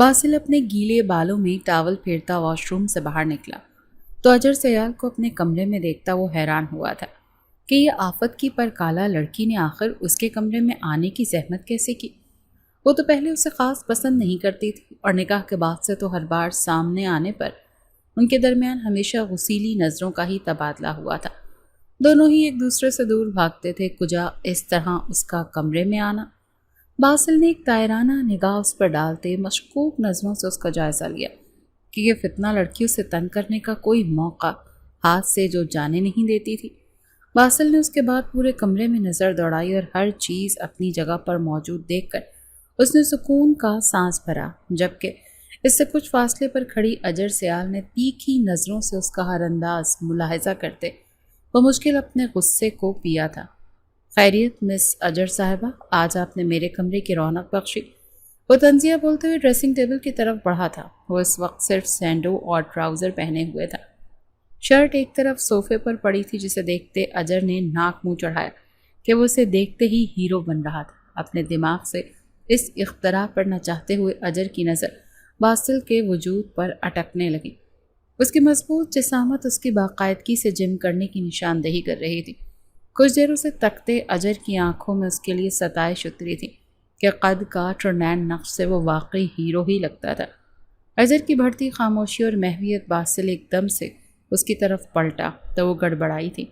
باسل اپنے گیلے بالوں میں ٹاول پھیرتا واش روم سے باہر نکلا تو اجر سیال کو اپنے کمرے میں دیکھتا وہ حیران ہوا تھا کہ یہ آفت کی پر کالا لڑکی نے آخر اس کے کمرے میں آنے کی زحمت کیسے کی۔ وہ تو پہلے اسے خاص پسند نہیں کرتی تھی اور نکاح کے بعد سے تو ہر بار سامنے آنے پر ان کے درمیان ہمیشہ غسیلی نظروں کا ہی تبادلہ ہوا تھا۔ دونوں ہی ایک دوسرے سے دور بھاگتے تھے، کجا اس طرح اس کا کمرے میں آنا۔ باسل نے ایک طائرانہ نگاہ اس پر ڈالتے مشکوک نظروں سے اس کا جائزہ لیا کہ یہ فتنہ لڑکی اسے تنگ کرنے کا کوئی موقع ہاتھ سے جو جانے نہیں دیتی تھی۔ باسل نے اس کے بعد پورے کمرے میں نظر دوڑائی اور ہر چیز اپنی جگہ پر موجود دیکھ کر اس نے سکون کا سانس بھرا، جبکہ اس سے کچھ فاصلے پر کھڑی اجر سیال نے تیکھی نظروں سے اس کا ہر انداز ملاحظہ کرتے وہ مشکل اپنے غصے کو پیا تھا۔ خیریت مس اجر صاحبہ، آج آپ نے میرے کمرے کی رونق بخشی۔ وہ طنزیہ بولتے ہوئے ڈریسنگ ٹیبل کی طرف بڑھا تھا۔ وہ اس وقت صرف سینڈو اور ٹراؤزر پہنے ہوئے تھا۔ شرٹ ایک طرف صوفے پر پڑی تھی، جسے دیکھتے اجر نے ناک منہ چڑھایا کہ وہ اسے دیکھتے ہی ہیرو بن رہا تھا۔ اپنے دماغ سے اس اختراع پر نہ چاہتے ہوئے اجر کی نظر باسل کے وجود پر اٹکنے لگی۔ اس کی مضبوط جسامت اس کی باقاعدگی سے جم کرنے کی نشاندہی کر رہی تھی۔ کچھ دیر اسے تکتے اجر کی آنکھوں میں اس کے لیے ستائش اتری تھی کہ قد کاٹ اور نین نقش سے وہ واقعی ہیرو ہی لگتا تھا۔ اجر کی بڑھتی خاموشی اور محویت باسل ایک دم سے اس کی طرف پلٹا تو وہ گڑبڑائی تھی۔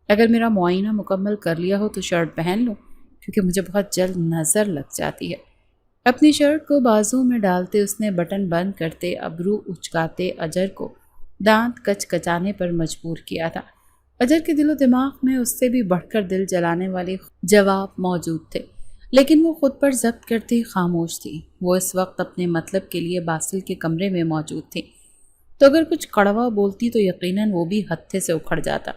اگر میرا معائنہ مکمل کر لیا ہو تو شرٹ پہن لوں، کیونکہ مجھے بہت جلد نظر لگ جاتی ہے۔ اپنی شرٹ کو بازو میں ڈالتے اس نے بٹن بند کرتے ابرو اچکاتے اجر کو دانت کچ کچانے پر مجبور کیا تھا۔ اجر کے دل و دماغ میں اس سے بھی بڑھ کر دل جلانے والے جواب موجود تھے، لیکن وہ خود پر ضبط کرتے خاموش تھی۔ وہ اس وقت اپنے مطلب کے لیے باسل کے کمرے میں موجود تھی، تو اگر کچھ کڑوا بولتی تو یقیناً وہ بھی ہتھے سے اکھڑ جاتا۔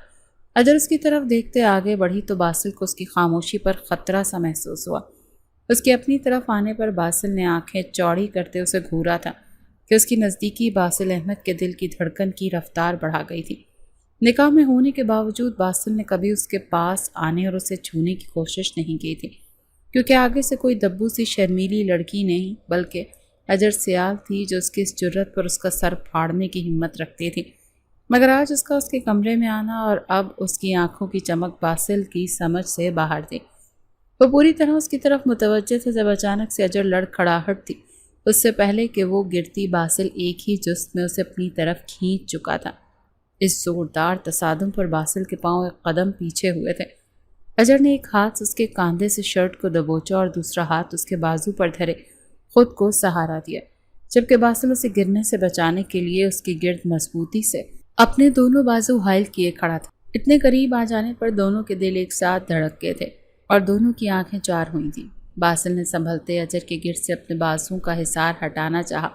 اجر اس کی طرف دیکھتے آگے بڑھی تو باسل کو اس کی خاموشی پر خطرہ سا محسوس ہوا۔ اس کی اپنی طرف آنے پر باسل نے آنکھیں چوڑی کرتے اسے گھورا تھا کہ اس کی نزدیکی باسل احمد کے دل کی دھڑکن کی رفتار بڑھا گئی تھی۔ نکاح میں ہونے کے باوجود باسل نے کبھی اس کے پاس آنے اور اسے چھونے کی کوشش نہیں کی تھی، کیونکہ آگے سے کوئی دبو سی شرمیلی لڑکی نہیں بلکہ اجر سیال تھی جو اس کی اس جرت پر اس کا سر پھاڑنے کی ہمت رکھتی تھی۔ مگر آج اس کا اس کے کمرے میں آنا اور اب اس کی آنکھوں کی چمک باسل کی سمجھ سے باہر تھی۔ وہ پوری طرح اس کی طرف متوجہ تھا جب اچانک سے اجر لڑکھڑاہٹ تھی، اس سے پہلے کہ وہ گرتی باسل ایک ہی جست میں اسے اپنی طرف کھینچ چکا تھا۔ اس زوردار تصادم پر باسل کے پاؤں ایک قدم پیچھے ہوئے تھے۔ اجر نے ایک ہاتھ اس کے کاندھے سے شرٹ کو دبوچا اور دوسرا ہاتھ اس کے بازو پر دھرے خود کو سہارا دیا، جبکہ باسل اسے گرنے سے بچانے کے لیے اس کی گرد مضبوطی سے اپنے دونوں بازو حائل کیے کھڑا تھا۔ اتنے قریب آ جانے پر دونوں کے دل ایک ساتھ دھڑکے تھے اور دونوں کی آنکھیں چار ہوئی تھیں۔ باسل نے سنبھلتے اجر کے گرد سے اپنے بازو کا حصار ہٹانا چاہا،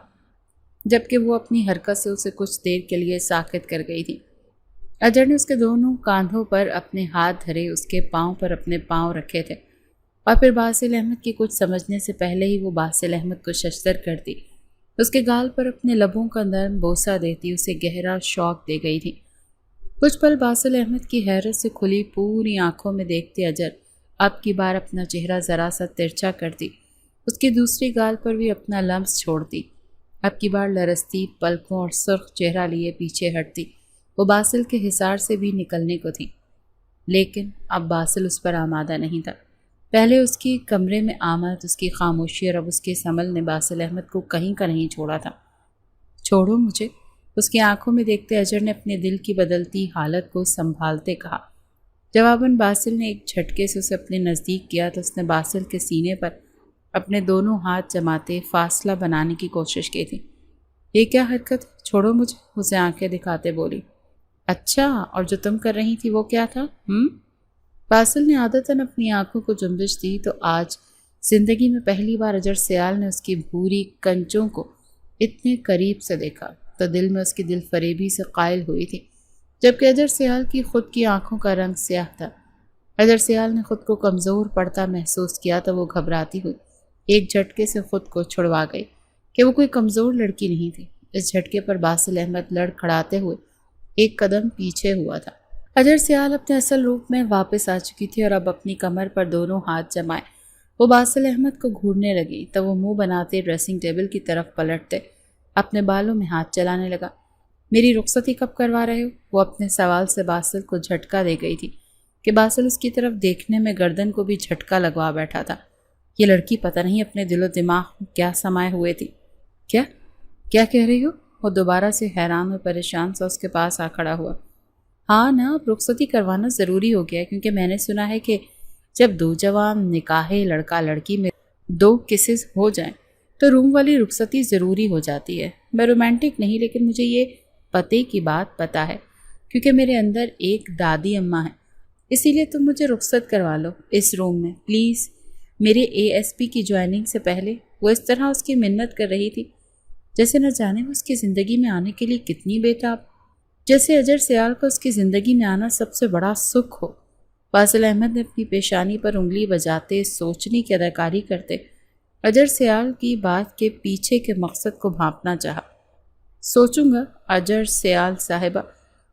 جبکہ وہ اپنی حرکت سے اسے کچھ دیر کے لیے ساکت کر گئی تھی۔ اجر نے اس کے دونوں کاندھوں پر اپنے ہاتھ دھرے اس کے پاؤں پر اپنے پاؤں رکھے تھے اور پھر باسل احمد کی کچھ سمجھنے سے پہلے ہی وہ باسل احمد کو ششدر کرتی، اس کے گال پر اپنے لبوں کا نرم بوسہ دیتی اسے گہرا شوق دے گئی تھی۔ کچھ پل باسل احمد کی حیرت سے کھلی پوری آنکھوں میں دیکھتے اجر اب کی بار اپنا چہرہ ذرا سا ترچھا کرتی، اس کی دوسری گال پر بھی اپنا لمس چھوڑتی، اب کی بار لرزتی پلکوں اور سرخ چہرہ لیے پیچھے ہٹتی۔ وہ باسل کے حصار سے بھی نکلنے کو تھی، لیکن اب باسل اس پر آمادہ نہیں تھا۔ پہلے اس کی کمرے میں آمد، اس کی خاموشی اور اب اس کے سنبھل نے باسل احمد کو کہیں کا نہیں چھوڑا تھا۔ چھوڑو مجھے، اس کی آنکھوں میں دیکھتے اجر نے اپنے دل کی بدلتی حالت کو سنبھالتے کہا۔ جواباً باسل نے ایک جھٹکے سے اسے اپنے نزدیک کیا تو اس نے باسل کے سینے پر اپنے دونوں ہاتھ جماتے فاصلہ بنانے کی کوشش کی تھی۔ یہ کیا حرکت، چھوڑو مجھے، اسے آنکھیں دکھاتے بولی۔ اچھا، اور جو تم کر رہی تھی وہ کیا تھا؟ باسل نے عادتاً اپنی آنکھوں کو جنبش دی تو آج زندگی میں پہلی بار اجر سیال نے اس کی بھوری کنچوں کو اتنے قریب سے دیکھا تو دل میں اس کی دل فریبی سے قائل ہوئی تھی، جبکہ اجر سیال کی خود کی آنکھوں کا رنگ سیاہ تھا۔ اجر سیال نے خود کو کمزور پڑتا محسوس کیا تو وہ گھبراتی ہوئی ایک جھٹکے سے خود کو چھڑوا گئی کہ وہ کوئی کمزور لڑکی نہیں تھی۔ اس جھٹکے پر باسل احمد لڑکھڑاتے ہوئے ایک قدم پیچھے ہوا تھا۔ اجر سیال اپنے اصل روپ میں واپس آ چکی تھی اور اب اپنی کمر پر دونوں ہاتھ جمائے وہ باسل احمد کو گھورنے لگی تو وہ منہ بناتے ڈریسنگ ٹیبل کی طرف پلٹتے اپنے بالوں میں ہاتھ چلانے لگا۔ میری رخصتی کب کروا رہے ہو؟ وہ اپنے سوال سے باسل کو جھٹکا دے گئی تھی کہ باسل اس کی طرف دیکھنے میں گردن کو بھی جھٹکا لگوا بیٹھا تھا۔ یہ لڑکی پتہ نہیں اپنے دل و دماغ میں کیا سمائے ہوئے تھی۔ کیا کہہ رہی ہو؟ وہ دوبارہ سے حیران اور پریشان سا اس کے پاس آ کھڑا ہوا۔ ہاں نا، اب رخصتی کروانا ضروری ہو گیا ہے، کیونکہ میں نے سنا ہے کہ جب دو جوان نکاحے لڑکا لڑکی میں 2 کسز ہو جائیں تو روم والی رخصتی ضروری ہو جاتی ہے۔ میں رومانٹک نہیں، لیکن مجھے یہ پتے کی بات پتہ ہے، کیونکہ میرے اندر ایک دادی اماں ہے، اسی لیے تم مجھے رخصت کروا لو اس روم میں پلیز۔ میرے ASP کی جوائننگ سے پہلے وہ اس طرح اس کی منت کر رہی تھی جیسے نہ جانے وہ اس کی زندگی میں آنے کے لیے کتنی بےتاب، جیسے اجر سیال کو اس کی زندگی میں آنا سب سے بڑا سکھ ہو۔ باسل احمد نے اپنی پیشانی پر انگلی بجاتے سوچنے کی اداکاری کرتے اجر سیال کی بات کے پیچھے کے مقصد کو بھانپنا چاہا۔ سوچوں گا اجر سیال صاحبہ،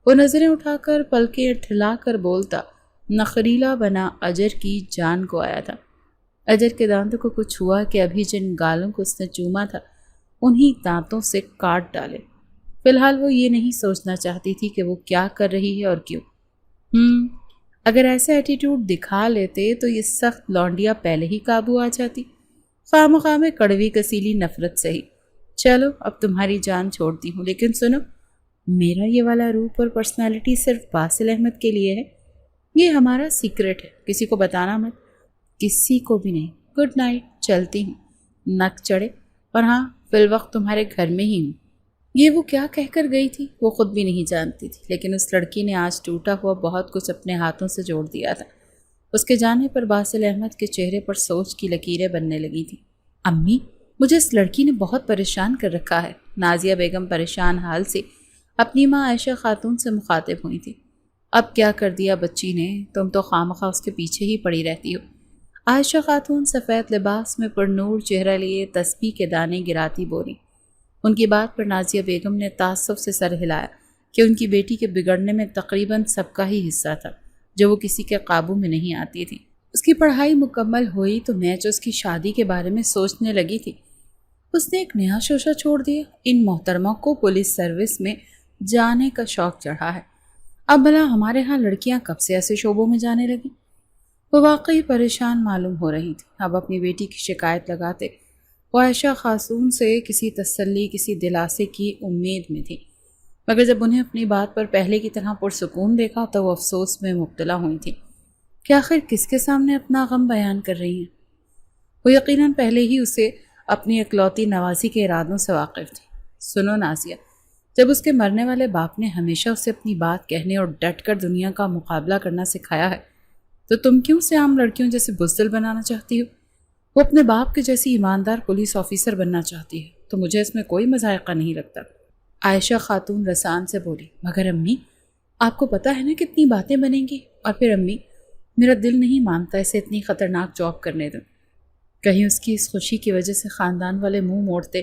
وہ نظریں اٹھا کر پلکیں ٹھلا کر بولتا نخریلا بنا اجر کی جان کو آیا تھا۔ اجر کے دانتوں کو کچھ ہوا کہ ابھی جن گالوں کو اس نے چوما تھا انہی دانتوں سے کاٹ ڈالے۔ فی الحال وہ یہ نہیں سوچنا چاہتی تھی کہ وہ کیا کر رہی ہے اور کیوں۔ اگر ایسا ایٹیٹیوڈ دکھا لیتے تو یہ سخت لونڈیا پہلے ہی قابو آ جاتی۔ خواہ میں کڑوی کسیلی نفرت سہی۔ چلو اب تمہاری جان چھوڑتی ہوں، لیکن سنو، میرا یہ والا روپ اور پرسنالٹی صرف باسل احمد کے لیے ہے، یہ ہمارا سیکرٹ ہے، کسی کو بتانا مت، کسی کو بھی نہیں۔ گڈ نائٹ، چلتی ہوں۔ نک چڑھے، اور ہاں فی الوقت تمہارے گھر میں ہی ہوں۔ یہ وہ کیا کہہ کر گئی تھی وہ خود بھی نہیں جانتی تھی، لیکن اس لڑکی نے آج ٹوٹا ہوا بہت کچھ اپنے ہاتھوں سے جوڑ دیا تھا۔ اس کے جانے پر باسل احمد کے چہرے پر سوچ کی لکیریں بننے لگی تھیں۔ امی، مجھے اس لڑکی نے بہت پریشان کر رکھا ہے۔ نازیہ بیگم پریشان حال سے اپنی ماں عائشہ خاتون سے مخاطب ہوئی تھی۔ اب کیا کر دیا بچی نے، تم تو خامخواہ اس کے پیچھے ہی پڑی رہتی ہو۔ عائشہ خاتون سفید لباس میں پر نور چہرہ لیے تسبیح کے دانے گراتی بولی۔ ان کی بات پر نازیہ بیگم نے تعصب سے سر ہلایا کہ ان کی بیٹی کے بگڑنے میں تقریباً سب کا ہی حصہ تھا، جو وہ کسی کے قابو میں نہیں آتی تھی۔ اس کی پڑھائی مکمل ہوئی تو میچ اس کی شادی کے بارے میں سوچنے لگی تھی۔ اس نے ایک نیا شوشہ چھوڑ دیا۔ ان محترمہ کو پولیس سروس میں جانے کا شوق چڑھا ہے۔ اب بھلا ہمارے ہاں لڑکیاں کب سے ایسے شعبوں میں جانے لگیں؟ وہ واقعی پریشان معلوم ہو رہی تھی۔ اب اپنی بیٹی کی شکایت لگاتے وہ عائشہ خاتون سے کسی تسلی، کسی دلاسے کی امید میں تھی، مگر جب انہیں اپنی بات پر پہلے کی طرح پرسکون دیکھا تو وہ افسوس میں مبتلا ہوئی تھی کہ آخر کس کے سامنے اپنا غم بیان کر رہی ہیں۔ وہ یقیناً پہلے ہی اسے اپنی اکلوتی نوازی کے ارادوں سے واقف تھی۔ سنو نازیہ، جب اس کے مرنے والے باپ نے ہمیشہ اسے اپنی بات کہنے اور ڈٹ کر دنیا کا مقابلہ کرنا سکھایا ہے، تو تم کیوں اسے عام لڑکیوں جیسے بزدل بنانا چاہتی ہو؟ وہ اپنے باپ کے جیسی ایماندار پولیس آفیسر بننا چاہتی ہے، تو مجھے اس میں کوئی مذائقہ نہیں لگتا۔ عائشہ خاتون رسان سے بولی، مگر امی، آپ کو پتہ ہے نا کتنی باتیں بنیں گی، اور پھر امی، میرا دل نہیں مانتا اسے اتنی خطرناک جاب کرنے دوں۔ کہیں اس کی اس خوشی کی وجہ سے خاندان والے منہ موڑتے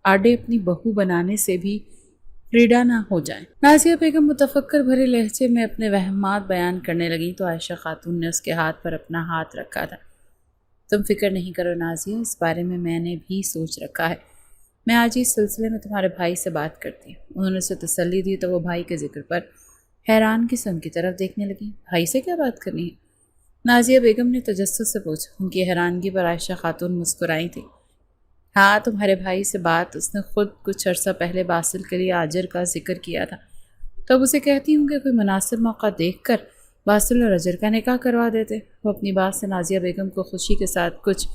آڈے اپنی بہو بنانے سے بھی فریڈا نہ ہو جائیں۔ نازیہ بیگم متفکر بھرے لہجے میں اپنے وہمات بیان کرنے لگیں تو عائشہ خاتون نے اس کے ہاتھ پر اپنا ہاتھ رکھا تھا۔ تم فکر نہیں کرو نازیہ، اس بارے میں نے بھی سوچ رکھا ہے۔ میں آج اس سلسلے میں تمہارے بھائی سے بات کرتی ہوں۔ انہوں نے اسے تسلی دی تو وہ بھائی کے ذکر پر حیران قسم کی طرف دیکھنے لگی۔ بھائی سے کیا بات کرنی ہے؟ نازیہ بیگم نے تجسس سے پوچھا۔ ان کی حیرانگی پر عائشہ خاتون مسکرائی تھی۔ ہاں، تمہارے بھائی سے بات اس نے خود کچھ عرصہ پہلے باسل کے لیے اجر کا ذکر کیا تھا، تو اب اسے کہتی ہوں کہ کوئی مناسب موقع دیکھ کر باسل اور اجر کا نکاح کروا دیتے۔ وہ اپنی بات سے نازیہ بیگم کو خوشی کے ساتھ کچھ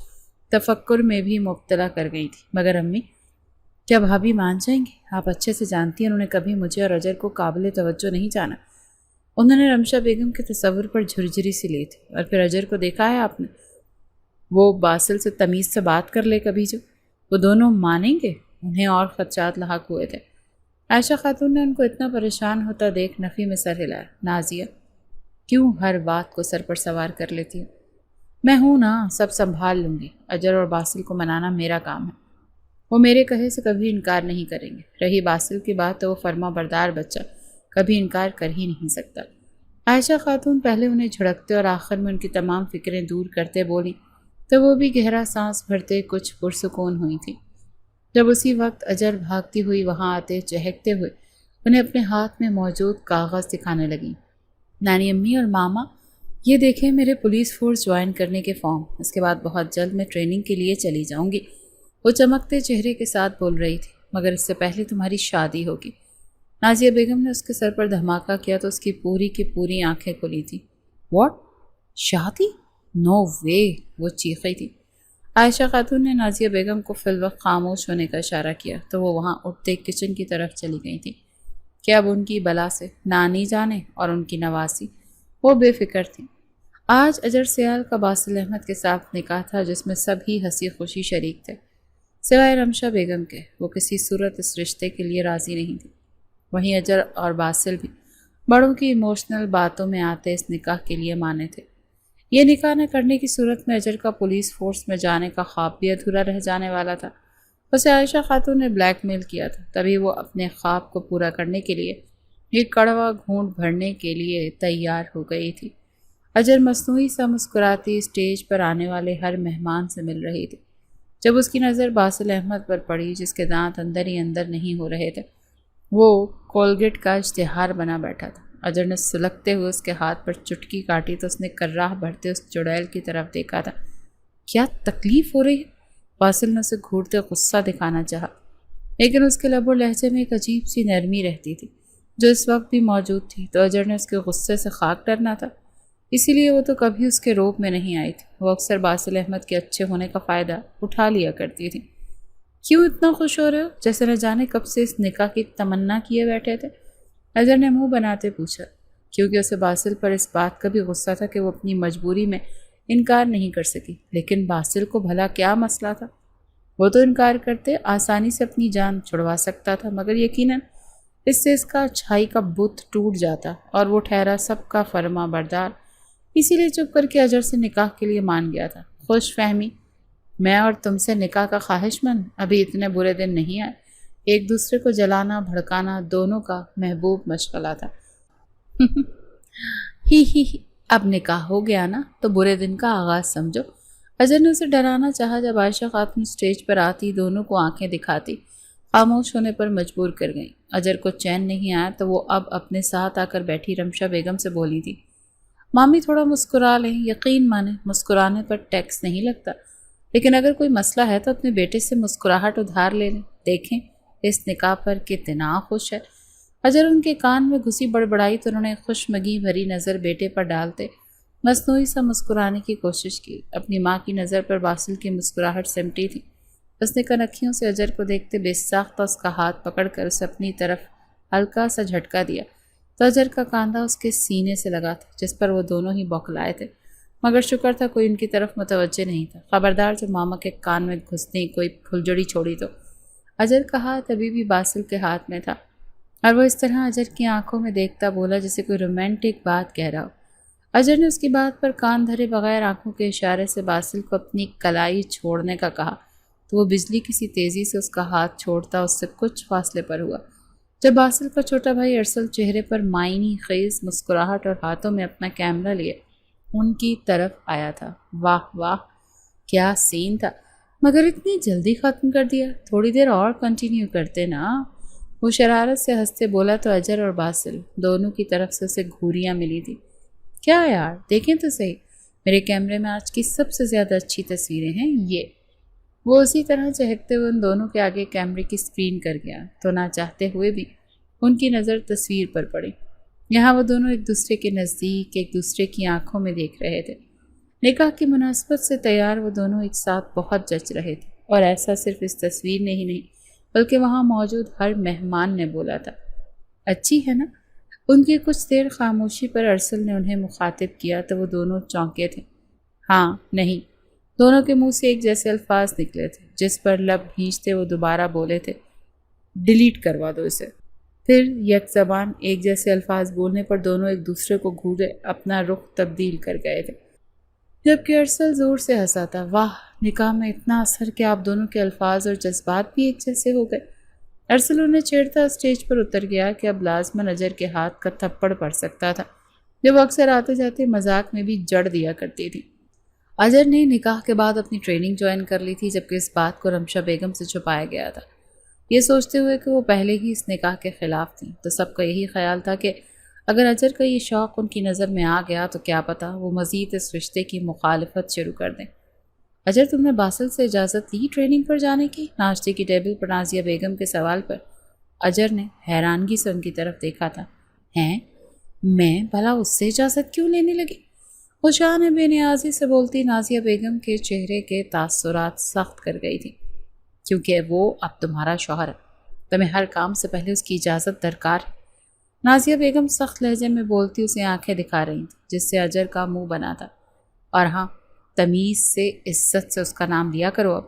تفکر میں بھی مبتلا کر گئی تھی۔ مگر امی، کیا بھابھی مان جائیں گی؟ آپ اچھے سے جانتی ہیں انہوں نے کبھی مجھے اور اجر کو قابل توجہ نہیں جانا۔ انہوں نے رمشا بیگم کے تصور پر جھرجھری سی لی تھی۔ اور پھر اجر کو دیکھا ہے آپ نے؟ وہ باسل سے تمیز سے بات کر لے کبھی، جو وہ دونوں مانیں گے؟ انہیں اور خدشات لاحق ہوئے تھے۔ عائشہ خاتون نے ان کو اتنا پریشان ہوتا دیکھ نفی میں سر ہلایا۔ نازیہ، کیوں ہر بات کو سر پر سوار کر لیتی ہوں؟ میں ہوں نا، سب سنبھال لوں گی۔ اجر اور باسل کو منانا میرا کام ہے، وہ میرے کہے سے کبھی انکار نہیں کریں گے۔ رہی باسل کی بات تو وہ فرما بردار بچہ کبھی انکار کر ہی نہیں سکتا۔ عائشہ خاتون پہلے انہیں جھڑکتے اور آخر میں ان کی تمام فکریں دور کرتے بولی، تو وہ بھی گہرا سانس بھرتے کچھ پرسکون ہوئی تھی۔ جب اسی وقت اجر بھاگتی ہوئی وہاں آتے چہکتے ہوئے انہیں اپنے ہاتھ میں موجود کاغذ دکھانے لگی۔ نانی امی اور ماما، یہ دیکھیں میرے پولیس فورس جوائن کرنے کے فارم، اس کے بعد بہت جلد میں ٹریننگ کے لیے چلی جاؤں گی۔ وہ چمکتے چہرے کے ساتھ بول رہی تھی، مگر اس سے پہلے تمہاری شادی ہوگی۔ نازیہ بیگم نے اس کے سر پر دھماکہ کیا تو اس کی پوری آنکھیں کھلی تھیں۔ واٹ؟ شادی؟ نو وے! وہ چیخی تھی۔ عائشہ خاتون نے نازیہ بیگم کو فی الوقت خاموش ہونے کا اشارہ کیا تو وہ وہاں اٹھتے کچن کی طرف چلی گئی تھی کہ اب ان کی بلا سے نانی جانے اور ان کی نواسی۔ وہ بے فکر تھیں۔ آج اجر سیال کا باسل احمد کے ساتھ نکاح تھا جس میں سب ہی ہنسی خوشی شریک تھے سوائے رمشا بیگم کے۔ وہ کسی صورت اس رشتے کے لیے راضی نہیں تھی۔ وہیں اجر اور باسل بھی بڑوں کی ایموشنل باتوں میں آتے اس نکاح کے لیے مانے تھے۔ یہ نکاح نہ کرنے کی صورت میں اجر کا پولیس فورس میں جانے کا خواب بھی ادھورا رہ جانے والا تھا۔ اسے عائشہ خاتون نے بلیک میل کیا تھا، تبھی وہ اپنے خواب کو پورا کرنے کے لیے ایک کڑوا گھونٹ بھرنے کے لیے تیار ہو گئی تھی۔ اجر مصنوعی سا مسکراتی اسٹیج پر آنے والے ہر مہمان سے مل رہی تھی۔ جب اس کی نظر باسل احمد پر پڑی جس کے دانت اندر ہی اندر نہیں ہو رہے تھے، وہ کولگیٹ کا اشتہار بنا بیٹھا تھا۔ اجر نے سلگتے ہوئے اس کے ہاتھ پر چٹکی کاٹی تو اس نے کرراہ بڑھتے اس چڑیل کی طرف دیکھا تھا۔ کیا تکلیف ہو رہی ہے؟ باسل نے اسے گھورتے غصہ دکھانا چاہا، لیکن اس کے لب و لہجے میں ایک عجیب سی نرمی رہتی تھی جو اس وقت بھی موجود تھی، تو اجر نے اس کے غصے سے خاک ڈرنا تھا۔ اسی لیے وہ تو کبھی اس کے روپ میں نہیں آئی تھی۔ وہ اکثر باسل احمد کے اچھے ہونے کا فائدہ اٹھا لیا کرتی تھی۔ کیوں اتنا خوش ہو رہے ہو؟ جیسے نہ جانے کب سے اس نکاح کی تمنا کیے بیٹھے تھے؟ اجر نے منہ بناتے پوچھا، کیونکہ اسے باسل پر اس بات کا بھی غصہ تھا کہ وہ اپنی مجبوری میں انکار نہیں کر سکی۔ لیکن باسل کو بھلا کیا مسئلہ تھا؟ وہ تو انکار کرتے آسانی سے اپنی جان چھڑوا سکتا تھا، مگر یقیناً اس سے اس کا اچھائی کا بت ٹوٹ جاتا اور وہ ٹھہرا سب کا فرما بردار۔ اسی لیے چپ کر کے اجر سے نکاح کے لیے مان گیا تھا۔ خوش فہمی، میں اور تم سے نکاح کا خواہش مند، ابھی اتنے برے دن نہیں آئے۔ ایک دوسرے کو جلانا بھڑکانا دونوں کا محبوب مشغلہ تھا۔ ہی اب نکاح ہو گیا نا تو برے دن کا آغاز سمجھو۔ اجر نے اسے ڈرانا چاہا۔ جب عائشہ خاتون اسٹیج پر آتی دونوں کو آنکھیں دکھاتی خاموش ہونے پر مجبور کر گئیں۔ اجر کو چین نہیں آیا تو وہ اب اپنے ساتھ آ کر بیٹھی رمشا بیگم سے بولی تھی، مامی تھوڑا مسکرا لیں، یقین مانیں مسکرانے پر ٹیکس نہیں لگتا، لیکن اگر کوئی مسئلہ ہے تو اپنے بیٹے سے مسکراہٹ ادھار لے لیں، دیکھیں اس نکاح پر کتنا خوش ہے۔ اجر ان کے کان میں گھسی بڑبڑائی تو انہوں نے خوشمگی بھری نظر بیٹے پر ڈالتے مصنوعی سا مسکرانے کی کوشش کی۔ اپنی ماں کی نظر پر باسل کی مسکراہٹ سمٹی تھی۔ اس نے کنکھیوں سے اجر کو دیکھتے بے ساختہ اس کا ہاتھ پکڑ کر اسے اپنی طرف ہلکا سا جھٹکا دیا تو اجر کا کاندھا اس کے سینے سے لگا تھا جس پر وہ دونوں ہی بوکھلائے تھے، مگر شکر تھا کوئی ان کی طرف متوجہ نہیں تھا۔ خبردار جو ماما کے کان میں گھسنے کوئی پھلجڑی چھوڑی تو۔ اجر کا ہاتھ ابھی بھی باسل کے ہاتھ میں تھا اور وہ اس طرح اجر کی آنکھوں میں دیکھتا بولا جیسے کوئی رومانٹک بات کہہ رہا ہو۔ اجر نے اس کی بات پر کان دھرے بغیر آنکھوں کے اشارے سے باسل کو اپنی کلائی چھوڑنے کا کہا تو وہ بجلی کسی تیزی سے اس کا ہاتھ چھوڑتا اس سے کچھ فاصلے پر ہوا۔ جب باسل کا چھوٹا بھائی ارسل چہرے پر معنی خیز مسکراہٹ اور ہاتھوں میں اپنا کیمرہ لیے ان کی طرف آیا تھا۔ واہ واہ کیا سین تھا، مگر اتنی جلدی ختم کر دیا، تھوڑی دیر اور کنٹینیو کرتے نا۔ وہ شرارت سے ہنستے بولا تو اجر اور باسل دونوں کی طرف سے اسے گھوریاں ملی تھی۔ کیا یار دیکھیں تو صحیح، میرے کیمرے میں آج کی سب سے زیادہ اچھی تصویریں ہیں یہ۔ وہ اسی طرح چہکتے ہوئے ان دونوں کے آگے کیمرے کی اسکرین کر گیا تو نہ چاہتے ہوئے بھی ان کی نظر تصویر پر پڑی۔ یہاں وہ دونوں ایک دوسرے کے نزدیک ایک دوسرے کی آنکھوں میں دیکھ رہے تھے۔ نکاح کی مناسبت سے تیار وہ دونوں ایک ساتھ بہت جچ رہے تھے، اور ایسا صرف اس تصویر نے ہی نہیں بلکہ وہاں موجود ہر مہمان نے بولا تھا۔ اچھی ہے نا؟ ان کی کچھ دیر خاموشی پر ارسل نے انہیں مخاطب کیا تو وہ دونوں چونکے تھے۔ ہاں نہیں، دونوں کے منہ سے ایک جیسے الفاظ نکلے تھے، جس پر لب بھینچتے وہ دوبارہ بولے تھے، ڈیلیٹ کروا دو اسے۔ پھر یک زبان ایک جیسے الفاظ بولنے پر دونوں ایک دوسرے کو گھورے اپنا رخ تبدیل کر گئے تھے، جبکہ ارسل زور سے ہنسا تھا۔ واہ، نکاح میں اتنا اثر کہ آپ دونوں کے الفاظ اور جذبات بھی ایک جیسے ہو گئے۔ ارسل انہیں چھیڑتا اسٹیج پر اتر گیا کہ اب لازماً اجر کے ہاتھ کا تھپڑ پڑ سکتا تھا، جو وہ اکثر آتے جاتے مذاق میں بھی جڑ دیا کرتی تھی۔ اجر نے نکاح کے بعد اپنی ٹریننگ جوائن کر لی تھی، جبکہ اس بات کو رمشا بیگم سے چھپایا گیا تھا، یہ سوچتے ہوئے کہ وہ پہلے ہی اس نکاح کے خلاف تھیں۔ تو سب کا یہی خیال تھا کہ اگر اجر کا یہ شوق ان کی نظر میں آ گیا تو کیا پتہ وہ مزید اس رشتے کی مخالفت شروع کر دیں۔ اجر، تم نے باسل سے اجازت لی ٹریننگ پر جانے کی؟ ناشتے کی ٹیبل پر نازیہ بیگم کے سوال پر اجر نے حیرانگی سے ان کی طرف دیکھا تھا۔ ہیں؟ میں بھلا اس سے اجازت کیوں لینے لگی؟ خوشان بے نیازی سے بولتی نازیہ بیگم کے چہرے کے تاثرات سخت کر گئی تھی۔ کیونکہ وہ اب تمہارا شوہر ہے، تمہیں ہر کام سے پہلے اس کی اجازت درکار ہے۔ نازیہ بیگم سخت لہجے میں بولتی اسے آنکھیں دکھا رہی تھیں، جس سے اجر کا منہ بنا تھا۔ اور ہاں، تمیز سے عزت سے اس کا نام لیا کرو اب۔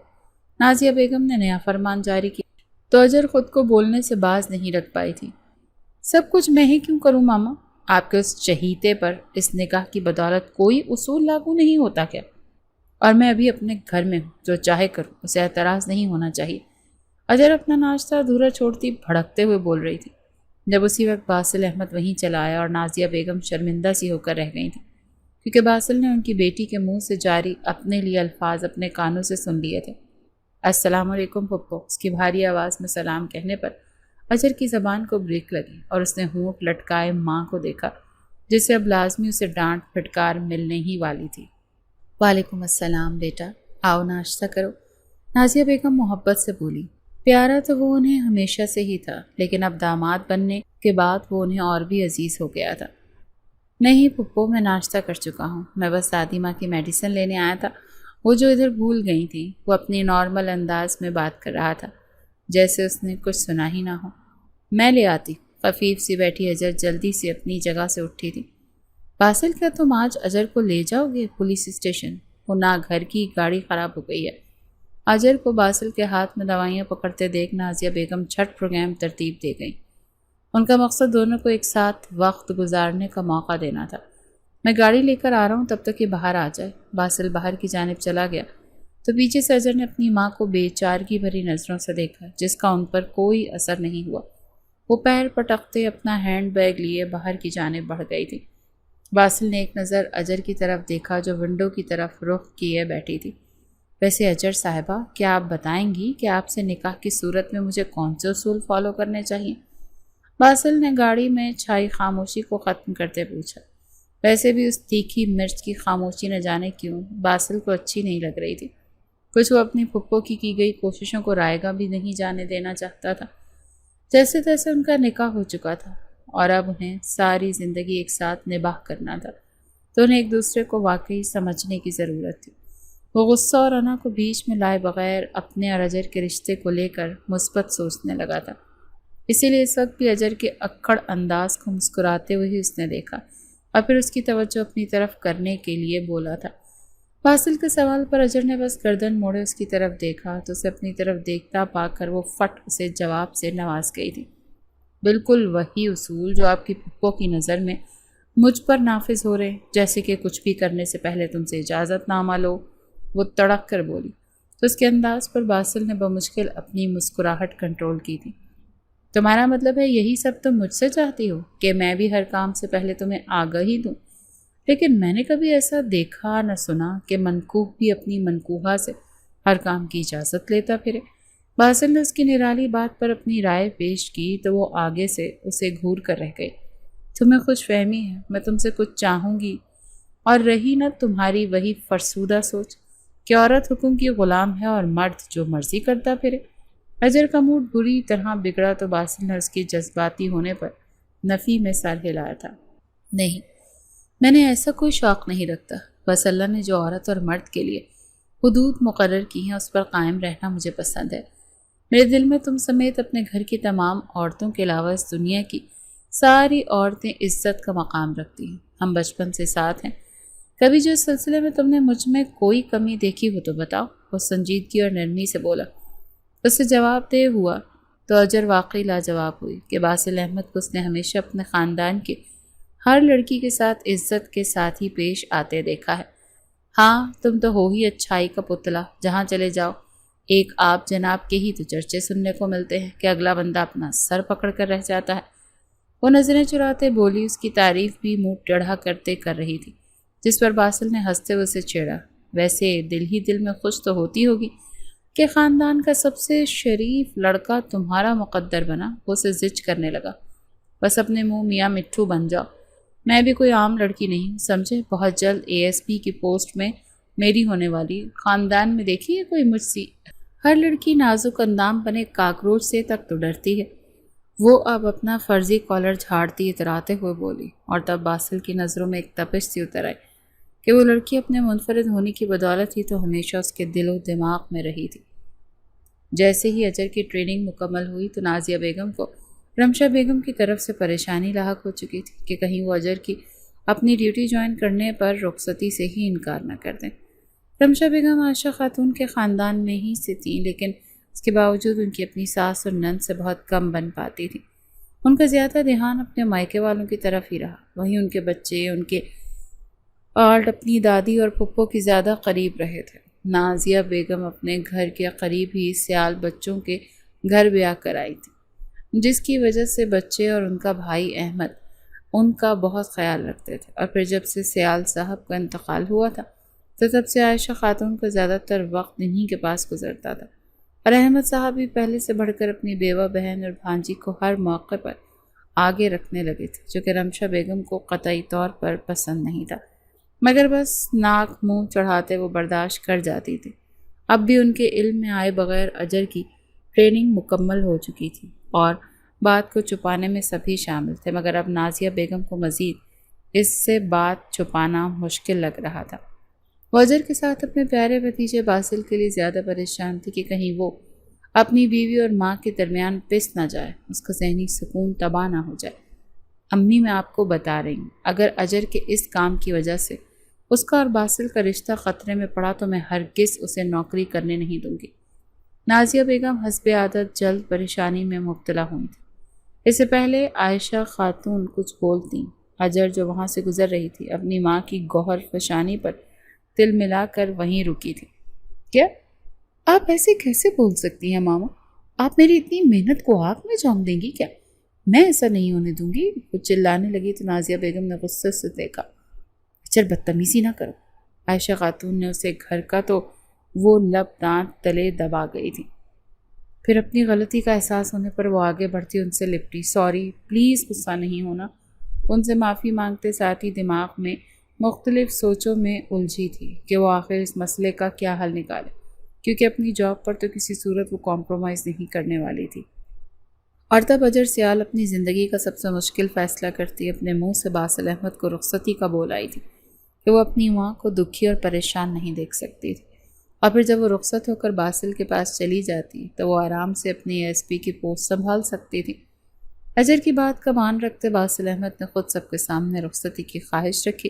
نازیہ بیگم نے نیا فرمان جاری کیا تو اجر خود کو بولنے سے باز نہیں رکھ پائی تھی۔ سب کچھ میں ہی کیوں کروں ماما؟ آپ کے اس چہیتے پر اس نکاح کی بدولت کوئی اصول لاگو نہیں ہوتا کیا؟ اور میں ابھی اپنے گھر میں ہوں، جو چاہے کروں، اسے اعتراض نہیں ہونا چاہیے۔ اجر اپنا ناشتہ ادھورا چھوڑتی بھڑکتے ہوئے بول رہی تھی، جب اسی وقت باسل احمد وہیں چلا آیا اور نازیہ بیگم شرمندہ سی ہو کر رہ گئی تھیں، کیونکہ باسل نے ان کی بیٹی کے منہ سے جاری اپنے لیے الفاظ اپنے کانوں سے سن لیے تھے۔ السلام علیکم پھپھو، اس کی بھاری آواز میں سلام کہنے پر اجر کی زبان کو بریک لگی اور اس نے ہونٹ لٹکائے ماں کو دیکھا، جس سے اب لازمی اسے ڈانٹ پھٹکار ملنے ہی والی تھی۔ وعلیکم السلام بیٹا، آؤ ناشتہ کرو، نازیہ بیگم محبت سے بولی۔ پیارا تو وہ انہیں ہمیشہ سے ہی تھا، لیکن اب داماد بننے کے بعد وہ انہیں اور بھی عزیز ہو گیا تھا۔ نہیں پھپھو، میں ناشتہ کر چکا ہوں، میں بس دادی ماں کی میڈیسن لینے آیا تھا، وہ جو ادھر بھول گئی تھی۔ وہ اپنی نارمل انداز میں بات کر رہا تھا، جیسے اس نے کچھ سنا ہی نہ ہو۔ میں لے آتی۔ خفیف سی بیٹھی اجر جلدی سے اپنی جگہ سے اٹھی تھی۔ باسل، کیا تم آج اجر کو لے جاؤ گے پولیس اسٹیشن؟ وہ نہ گھر کی گاڑی خراب ہو گئی ہے۔ اجر کو باسل کے ہاتھ میں دوائیاں پکڑتے دیکھ نازیہ بیگم جھٹ پروگرام ترتیب دے گئی۔ ان کا مقصد دونوں کو ایک ساتھ وقت گزارنے کا موقع دینا تھا۔ میں گاڑی لے کر آ رہا ہوں، تب تک یہ باہر آ جائے۔ باسل باہر کی جانب چلا گیا تو پیچھے سے اجر نے اپنی ماں کو بے چارگی بھری نظروں سے دیکھا، جس کا ان پر کوئی اثر نہیں ہوا۔ وہ پیر پٹکتے اپنا ہینڈ بیگ لیے باہر کی جانب بڑھ گئی تھی۔ باسل نے ایک نظر اجر کی طرف دیکھا، جو ونڈو کی طرف رخ کیے بیٹھی تھی۔ ویسے اجر صاحبہ، کیا آپ بتائیں گی کہ آپ سے نکاح کی صورت میں مجھے کون سے اصول فالو کرنے چاہیے؟ باسل نے گاڑی میں چھائی خاموشی کو ختم کرتے پوچھا۔ ویسے بھی اس تیکھی مرچ کی خاموشی نہ جانے کیوں باسل کو اچھی نہیں لگ رہی تھی۔ کچھ وہ اپنی پھپھو کی گئی کوششوں کو رائے گا بھی نہیں جانے دینا چاہتا تھا۔ جیسے تیسے ان کا نکاح ہو چکا تھا اور اب انہیں ساری زندگی ایک ساتھ نباہ کرنا تھا، تو انہیں ایک دوسرے کو واقعی سمجھنے کی ضرورت تھی۔ وہ غصہ اور انا کو بیچ میں لائے بغیر اپنے اور اجر کے رشتے کو لے کر مثبت سوچنے لگا تھا۔ اسی لیے اس وقت بھی اجر کے اکڑ انداز کو مسکراتے ہوئے ہی اس نے دیکھا اور پھر اس کی توجہ اپنی طرف کرنے کے لیے بولا تھا۔ باسل کے سوال پر اجر نے بس گردن موڑے اس کی طرف دیکھا تو اسے اپنی طرف دیکھتا پا کر وہ فٹ اسے جواب سے نواز گئی تھی۔ بالکل وہی اصول جو آپ کی پھپھو کی نظر میں مجھ پر نافذ ہو رہے، جیسے کہ کچھ بھی کرنے سے پہلے تم سے اجازت نامہ لو، وہ تڑک کر بولی تو اس کے انداز پر باسل نے بمشکل اپنی مسکراہٹ کنٹرول کی تھی۔ تمہارا مطلب ہے یہی سب تم مجھ سے چاہتی ہو کہ میں بھی ہر کام سے پہلے تمہیں آگاہی دوں؟ لیکن میں نے کبھی ایسا دیکھا نہ سنا کہ منکوح بھی اپنی منکوحہ سے ہر کام کی اجازت لیتا پھرے۔ باسل نے اس کی نرالی بات پر اپنی رائے پیش کی تو وہ آگے سے اسے گھور کر رہ گئی۔ تمہیں خوش فہمی ہے میں تم سے کچھ چاہوں گی، اور رہی نہ تمہاری وہی فرسودہ سوچ کہ عورت حکم کی غلام ہے اور مرد جو مرضی کرتا پھرے۔ اجر کا موڈ بری طرح بگڑا تو باسل نے اس کی جذباتی ہونے پر نفی میں سر ہلایا تھا۔ نہیں، میں نے ایسا کوئی شوق نہیں رکھتا، بس اللہ نے جو عورت اور مرد کے لیے حدود مقرر کی ہیں اس پر قائم رہنا مجھے پسند ہے۔ میرے دل میں تم سمیت اپنے گھر کی تمام عورتوں کے علاوہ اس دنیا کی ساری عورتیں عزت کا مقام رکھتی ہیں۔ ہم بچپن سے ساتھ ہیں، کبھی جو اس سلسلے میں تم نے مجھ میں کوئی کمی دیکھی ہو تو بتاؤ، وہ سنجیدگی اور نرمی سے بولا۔ اس سے جواب دے ہوا تو اجر واقعی لاجواب ہوئی کہ باسل احمد کو اس نے ہمیشہ اپنے خاندان کے ہر لڑکی کے ساتھ عزت کے ساتھ ہی پیش آتے دیکھا ہے۔ ہاں، تم تو ہو ہی اچھائی کا پتلا، جہاں چلے جاؤ ایک آپ جناب کے ہی تو چرچے سننے کو ملتے ہیں کہ اگلا بندہ اپنا سر پکڑ کر رہ جاتا ہے۔ وہ نظریں چراتے بولی، اس کی تعریف بھی منہ ٹیڑھا کرتے کر رہی تھی، جس پر باسل نے ہنستے ہوئے اسے چھیڑا۔ ویسے دل ہی دل میں خوش تو ہوتی ہوگی کہ خاندان کا سب سے شریف لڑکا تمہارا مقدر بنا۔ وہ اسے زج کرنے لگا۔ بس اپنے منہ میاں مٹھو بن جاؤ، میں بھی کوئی عام لڑکی نہیں سمجھے، بہت جلد ASP کی پوسٹ میں میری ہونے والی، خاندان میں دیکھی ہے کوئی مجھ سی؟ ہر لڑکی نازک اندام بنے کاکروچ سے تک تو ڈرتی ہے۔ وہ اب اپنا فرضی کالر جھاڑتی اتراتے ہوئے بولی، اور تب باسل کی نظروں میں ایک تپش سی اتر آئی کہ وہ لڑکی اپنے منفرد ہونے کی بدولت ہی تو ہمیشہ اس کے دل و دماغ میں رہی تھی۔ جیسے ہی اجر کی ٹریننگ مکمل ہوئی تو نازیہ بیگم کو رمشا بیگم کی طرف سے پریشانی لاحق ہو چکی تھی کہ کہیں وہ اجر کی اپنی ڈیوٹی جوائن کرنے پر رخصتی سے ہی انکار نہ کر دیں۔ رمشا بیگم عائشہ خاتون کے خاندان میں ہی سے تھیں، لیکن اس کے باوجود ان کی اپنی ساس اور نند سے بہت کم بن پاتی تھی۔ ان کا زیادہ دھیان اپنے مائکے والوں کی طرف ہی رہا، وہیں ان کے بچے ان کے آرٹ اپنی دادی اور پھپھو کی زیادہ قریب رہے تھے۔ نازیہ بیگم اپنے گھر کے قریب ہی سیال بچوں کے گھر بیاہ کر آئی تھی، جس کی وجہ سے بچے اور ان کا بھائی احمد ان کا بہت خیال رکھتے تھے۔ اور پھر جب سے سیال صاحب کا انتقال ہوا تھا تو تب سے عائشہ خاتون کا زیادہ تر وقت انہی کے پاس گزرتا تھا، اور احمد صاحب بھی پہلے سے بڑھ کر اپنی بیوہ بہن اور بھانجی کو ہر موقع پر آگے رکھنے لگے تھے، جو کہ رمشا بیگم کو قطعی طور پر پسند نہیں تھا، مگر بس ناک منہ چڑھاتے وہ برداشت کر جاتی تھی۔ اب بھی ان کے علم میں آئے بغیر اجر کی ٹریننگ مکمل ہو چکی تھی اور بات کو چھپانے میں سبھی شامل تھے، مگر اب نازیہ بیگم کو مزید اس سے بات چھپانا مشکل لگ رہا تھا۔ وہ اجر کے ساتھ اپنے پیارے بھتیجے باسل کے لیے زیادہ پریشان تھی کہ کہیں وہ اپنی بیوی اور ماں کے درمیان پس نہ جائے، اس کا ذہنی سکون تباہ نہ ہو جائے۔ امی میں آپ کو بتا رہی ہوں، اگر اجر کے اس کام کی وجہ سے اس کا اور باسل کا رشتہ خطرے میں پڑا تو میں ہرگز اسے نوکری کرنے نہیں دوں گی۔ نازیہ بیگم حسب عادت جلد پریشانی میں مبتلا ہوئی تھی۔ اس سے پہلے عائشہ خاتون کچھ بولتی، اجر جو وہاں سے گزر رہی تھی اپنی ماں کی گوہر فشانی پر دل ملا کر وہیں رکی تھی۔ کیا آپ ایسے کیسے بول سکتی ہیں ماما؟ آپ میری اتنی محنت کو آگ میں جھونک دیں گی کیا؟ میں ایسا نہیں ہونے دوں گی۔ وہ چلانے لگی تو نازیہ بیگم نے غصے سے دیکھا۔ چل بدتمیزی نہ کرو۔ عائشہ خاتون نے اسے گھر کا تو وہ لب دانت تلے دبا گئی تھی۔ پھر اپنی غلطی کا احساس ہونے پر وہ آگے بڑھتی ان سے لپٹی۔ سوری، پلیز غصہ نہیں ہونا۔ ان سے معافی مانگتے ساتھ ہی دماغ میں مختلف سوچوں میں الجھی تھی کہ وہ آخر اس مسئلے کا کیا حل نکالے، کیونکہ اپنی جاب پر تو کسی صورت وہ کمپرومائز نہیں کرنے والی تھی۔ اور تب اجر سیال اپنی زندگی کا سب سے مشکل فیصلہ کرتی اپنے منہ سے باسل احمد کو رخصتی کا بول آئی تھی کہ وہ اپنی ماں کو دکھی اور پریشان نہیں دیکھ سکتی تھی، اور پھر جب وہ رخصت ہو کر باسل کے پاس چلی جاتی تو وہ آرام سے اپنی ASP کی پوسٹ سنبھال سکتی تھی۔ اجر کی بات کا مان رکھتے باسل احمد نے خود سب کے سامنے رخصتی کی خواہش رکھی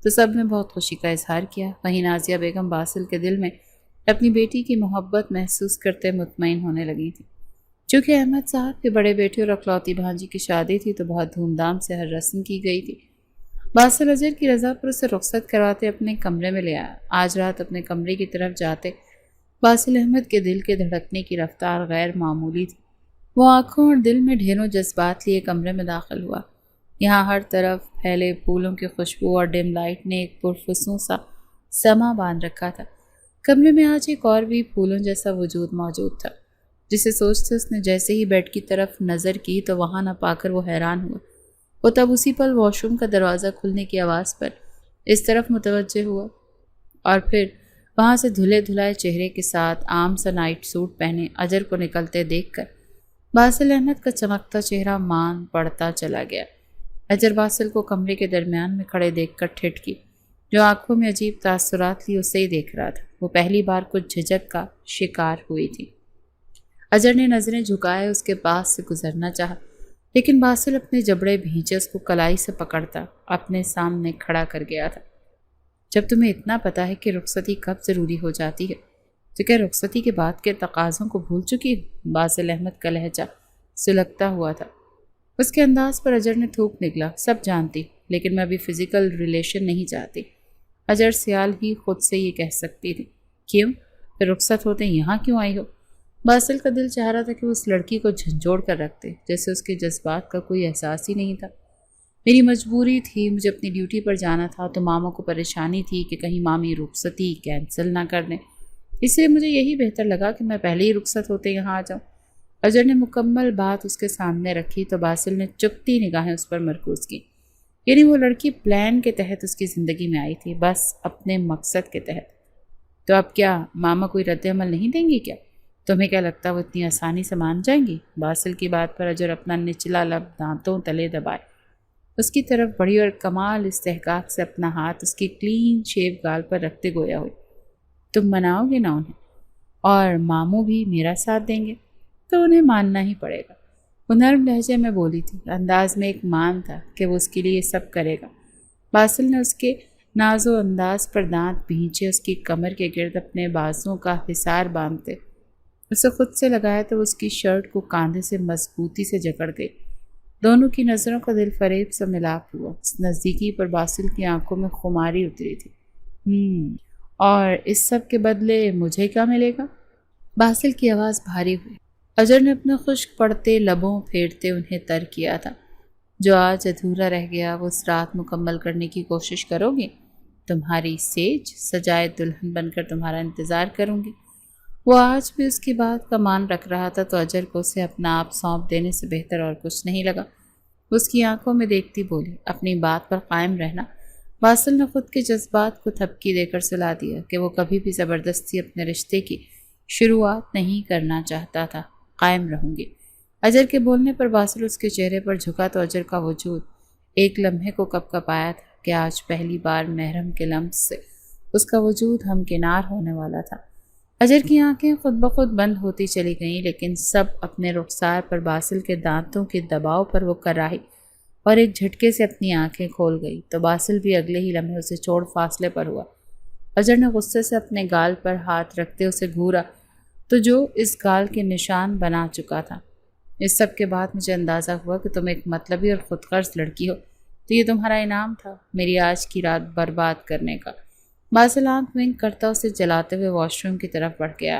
تو سب نے بہت خوشی کا اظہار کیا۔ وہیں نازیہ بیگم باسل کے دل میں اپنی بیٹی کی محبت محسوس کرتے مطمئن ہونے لگی تھی۔ چونکہ احمد صاحب کے بڑے بیٹے اور اکلوتی بھانجی کی شادی تھی تو بہت دھوم دھام سے ہر رسم کی گئی تھی۔ باسل اجر کی رضا پر اسے رخصت کرواتے اپنے کمرے میں لے آیا۔ آج رات اپنے کمرے کی طرف جاتے باسل احمد کے دل کے دھڑکنے کی رفتار غیر معمولی تھی۔ وہ آنکھوں اور دل میں ڈھیروں جذبات لیے کمرے میں داخل ہوا۔ یہاں ہر طرف پھیلے پھولوں کی خوشبو اور ڈم لائٹ نے ایک پرفسوں سا سما باندھ رکھا تھا۔ کمرے میں آج ایک اور بھی پھولوں جیسا وجود موجود تھا، جسے سوچتے اس نے جیسے ہی بیڈ کی طرف نظر کی تو وہاں نہ پا کر وہ حیران ہوا۔ وہ تب اسی پل واش روم کا دروازہ کھلنے کی آواز پر اس طرف متوجہ ہوا، اور پھر وہاں سے دھلے دھلائے چہرے کے ساتھ عام سا نائٹ سوٹ پہنے اجر کو نکلتے دیکھ کر باسل احمد کا چمکتا چہرہ مان پڑتا چلا گیا۔ اجر باسل کو کمرے کے درمیان میں کھڑے دیکھ کر ٹھٹکی، جو آنکھوں میں عجیب تاثرات لی اسے ہی دیکھ رہا تھا۔ وہ پہلی بار کچھ جھجک کا شکار ہوئی تھی۔ اجر نے نظریں جھکائے اس کے پاس سے گزرنا چاہا، لیکن باسل اپنے جبڑے بھینچے اس کو کلائی سے پکڑتا اپنے سامنے کھڑا کر گیا تھا۔ جب تمہیں اتنا پتا ہے کہ رخصتی کب ضروری ہو جاتی ہے تو کیا رخصتی کے بعد کے تقاضوں کو بھول چکی ہے؟ باسل احمد کا لہجہ سلگتا ہوا تھا۔ اس کے انداز پر اجر نے تھوک نکلا، سب جانتی، لیکن میں ابھی فزیکل ریلیشن نہیں چاہتی۔ اجر سیال ہی خود سے یہ کہہ سکتی تھی۔ کیوں؟ پھر رخصت ہوتے یہاں کیوں آئی ہو؟ باسل کا دل چاہ رہا تھا کہ وہ اس لڑکی کو جھنجھوڑ کر رکھتے، جیسے اس کے جذبات کا کوئی احساس ہی نہیں تھا۔ میری مجبوری تھی، مجھے اپنی ڈیوٹی پر جانا تھا، تو ماما کو پریشانی تھی کہ کہیں مامی رخصتی کینسل نہ کر دیں، اس لیے مجھے یہی بہتر لگا کہ میں پہلے ہی رخصت ہوتے یہاں آ جاؤں۔ اجر نے مکمل بات اس کے سامنے رکھی تو باسل نے چپتی نگاہیں اس پر مرکوز کی۔ یعنی وہ لڑکی پلان کے تحت اس کی زندگی میں آئی تھی، بس اپنے مقصد کے تحت۔ تو اب کیا ماما کوئی رد عمل نہیں دیں گی کیا؟ تمہیں کیا لگتا وہ اتنی آسانی سے مان جائیں گی؟ باسل کی بات پر اجر اپنا نچلا لب دانتوں تلے دبائے اس کی طرف بڑھی اور کمال استحقاق سے اپنا ہاتھ اس کی کلین شیو گال پر رکھتے گویا ہوئی، تم مناؤ گے نا انہیں؟ اور ماموں بھی میرا ساتھ دیں گے؟ تو انہیں ماننا ہی پڑے گا۔ وہ نرم لہجے میں بولی تھی، انداز میں ایک مان تھا کہ وہ اس کے لیے سب کرے گا۔ باسل نے اس کے ناز و انداز پر دانت بھینچے، اس کی کمر کے گرد اپنے بازوں کا حصار باندھتے اسے خود سے لگایا تو اس کی شرٹ کو کاندھے سے مضبوطی سے جکڑ گئی۔ دونوں کی نظروں کا دل فریب سے ملاپ ہوا۔ اس نزدیکی پر باسل کی آنکھوں میں خماری اتری تھی۔ اور اس سب کے بدلے مجھے کیا ملے گا؟ باسل کی آواز بھاری ہوئی۔ اجر نے اپنے خشک پڑتے لبوں پھیرتے انہیں تر کیا تھا۔ جو آج ادھورا رہ گیا وہ اس رات مکمل کرنے کی کوشش کرو گی؟ تمہاری سیج سجائے دلہن بن کر تمہارا انتظار کروں گی۔ وہ آج بھی اس کی بات کا مان رکھ رہا تھا تو اجر کو اسے اپنا آپ سونپ دینے سے بہتر اور کچھ نہیں لگا۔ اس کی آنکھوں میں دیکھتی بولی، اپنی بات پر قائم رہنا۔ باسل نے خود کے جذبات کو تھپکی دے کر سلا دیا کہ وہ کبھی بھی زبردستی اپنے رشتے کی شروعات نہیں کرنا چاہتا تھا۔ قائم رہوں گی۔ اجر کے بولنے پر باسل اس کے چہرے پر جھکا تو اجر کا وجود ایک لمحے کو کپ کپایا تھا کہ آج پہلی بار محرم کے لمس سے اس کا وجود ہمکنار ہونے والا تھا۔ اجر کی آنکھیں خود بخود بند ہوتی چلی گئیں، لیکن سب اپنے رخسار پر باسل کے دانتوں کے دباؤ پر وہ کراہی اور ایک جھٹکے سے اپنی آنکھیں کھول گئی تو باسل بھی اگلے ہی لمحے اسے چھوڑ فاصلے پر ہوا۔ اجر نے غصے سے اپنے گال پر ہاتھ رکھتے اسے گھورا تو جو اس گال کے نشان بنا چکا تھا۔ اس سب کے بعد مجھے اندازہ ہوا کہ تم ایک مطلبی اور خود غرض لڑکی ہو، تو یہ تمہارا انعام تھا میری آج کی رات برباد کرنے کا۔ باسل آنکھ ونک کرتا اسے جلاتے ہوئے واش روم کی طرف بڑھ گیا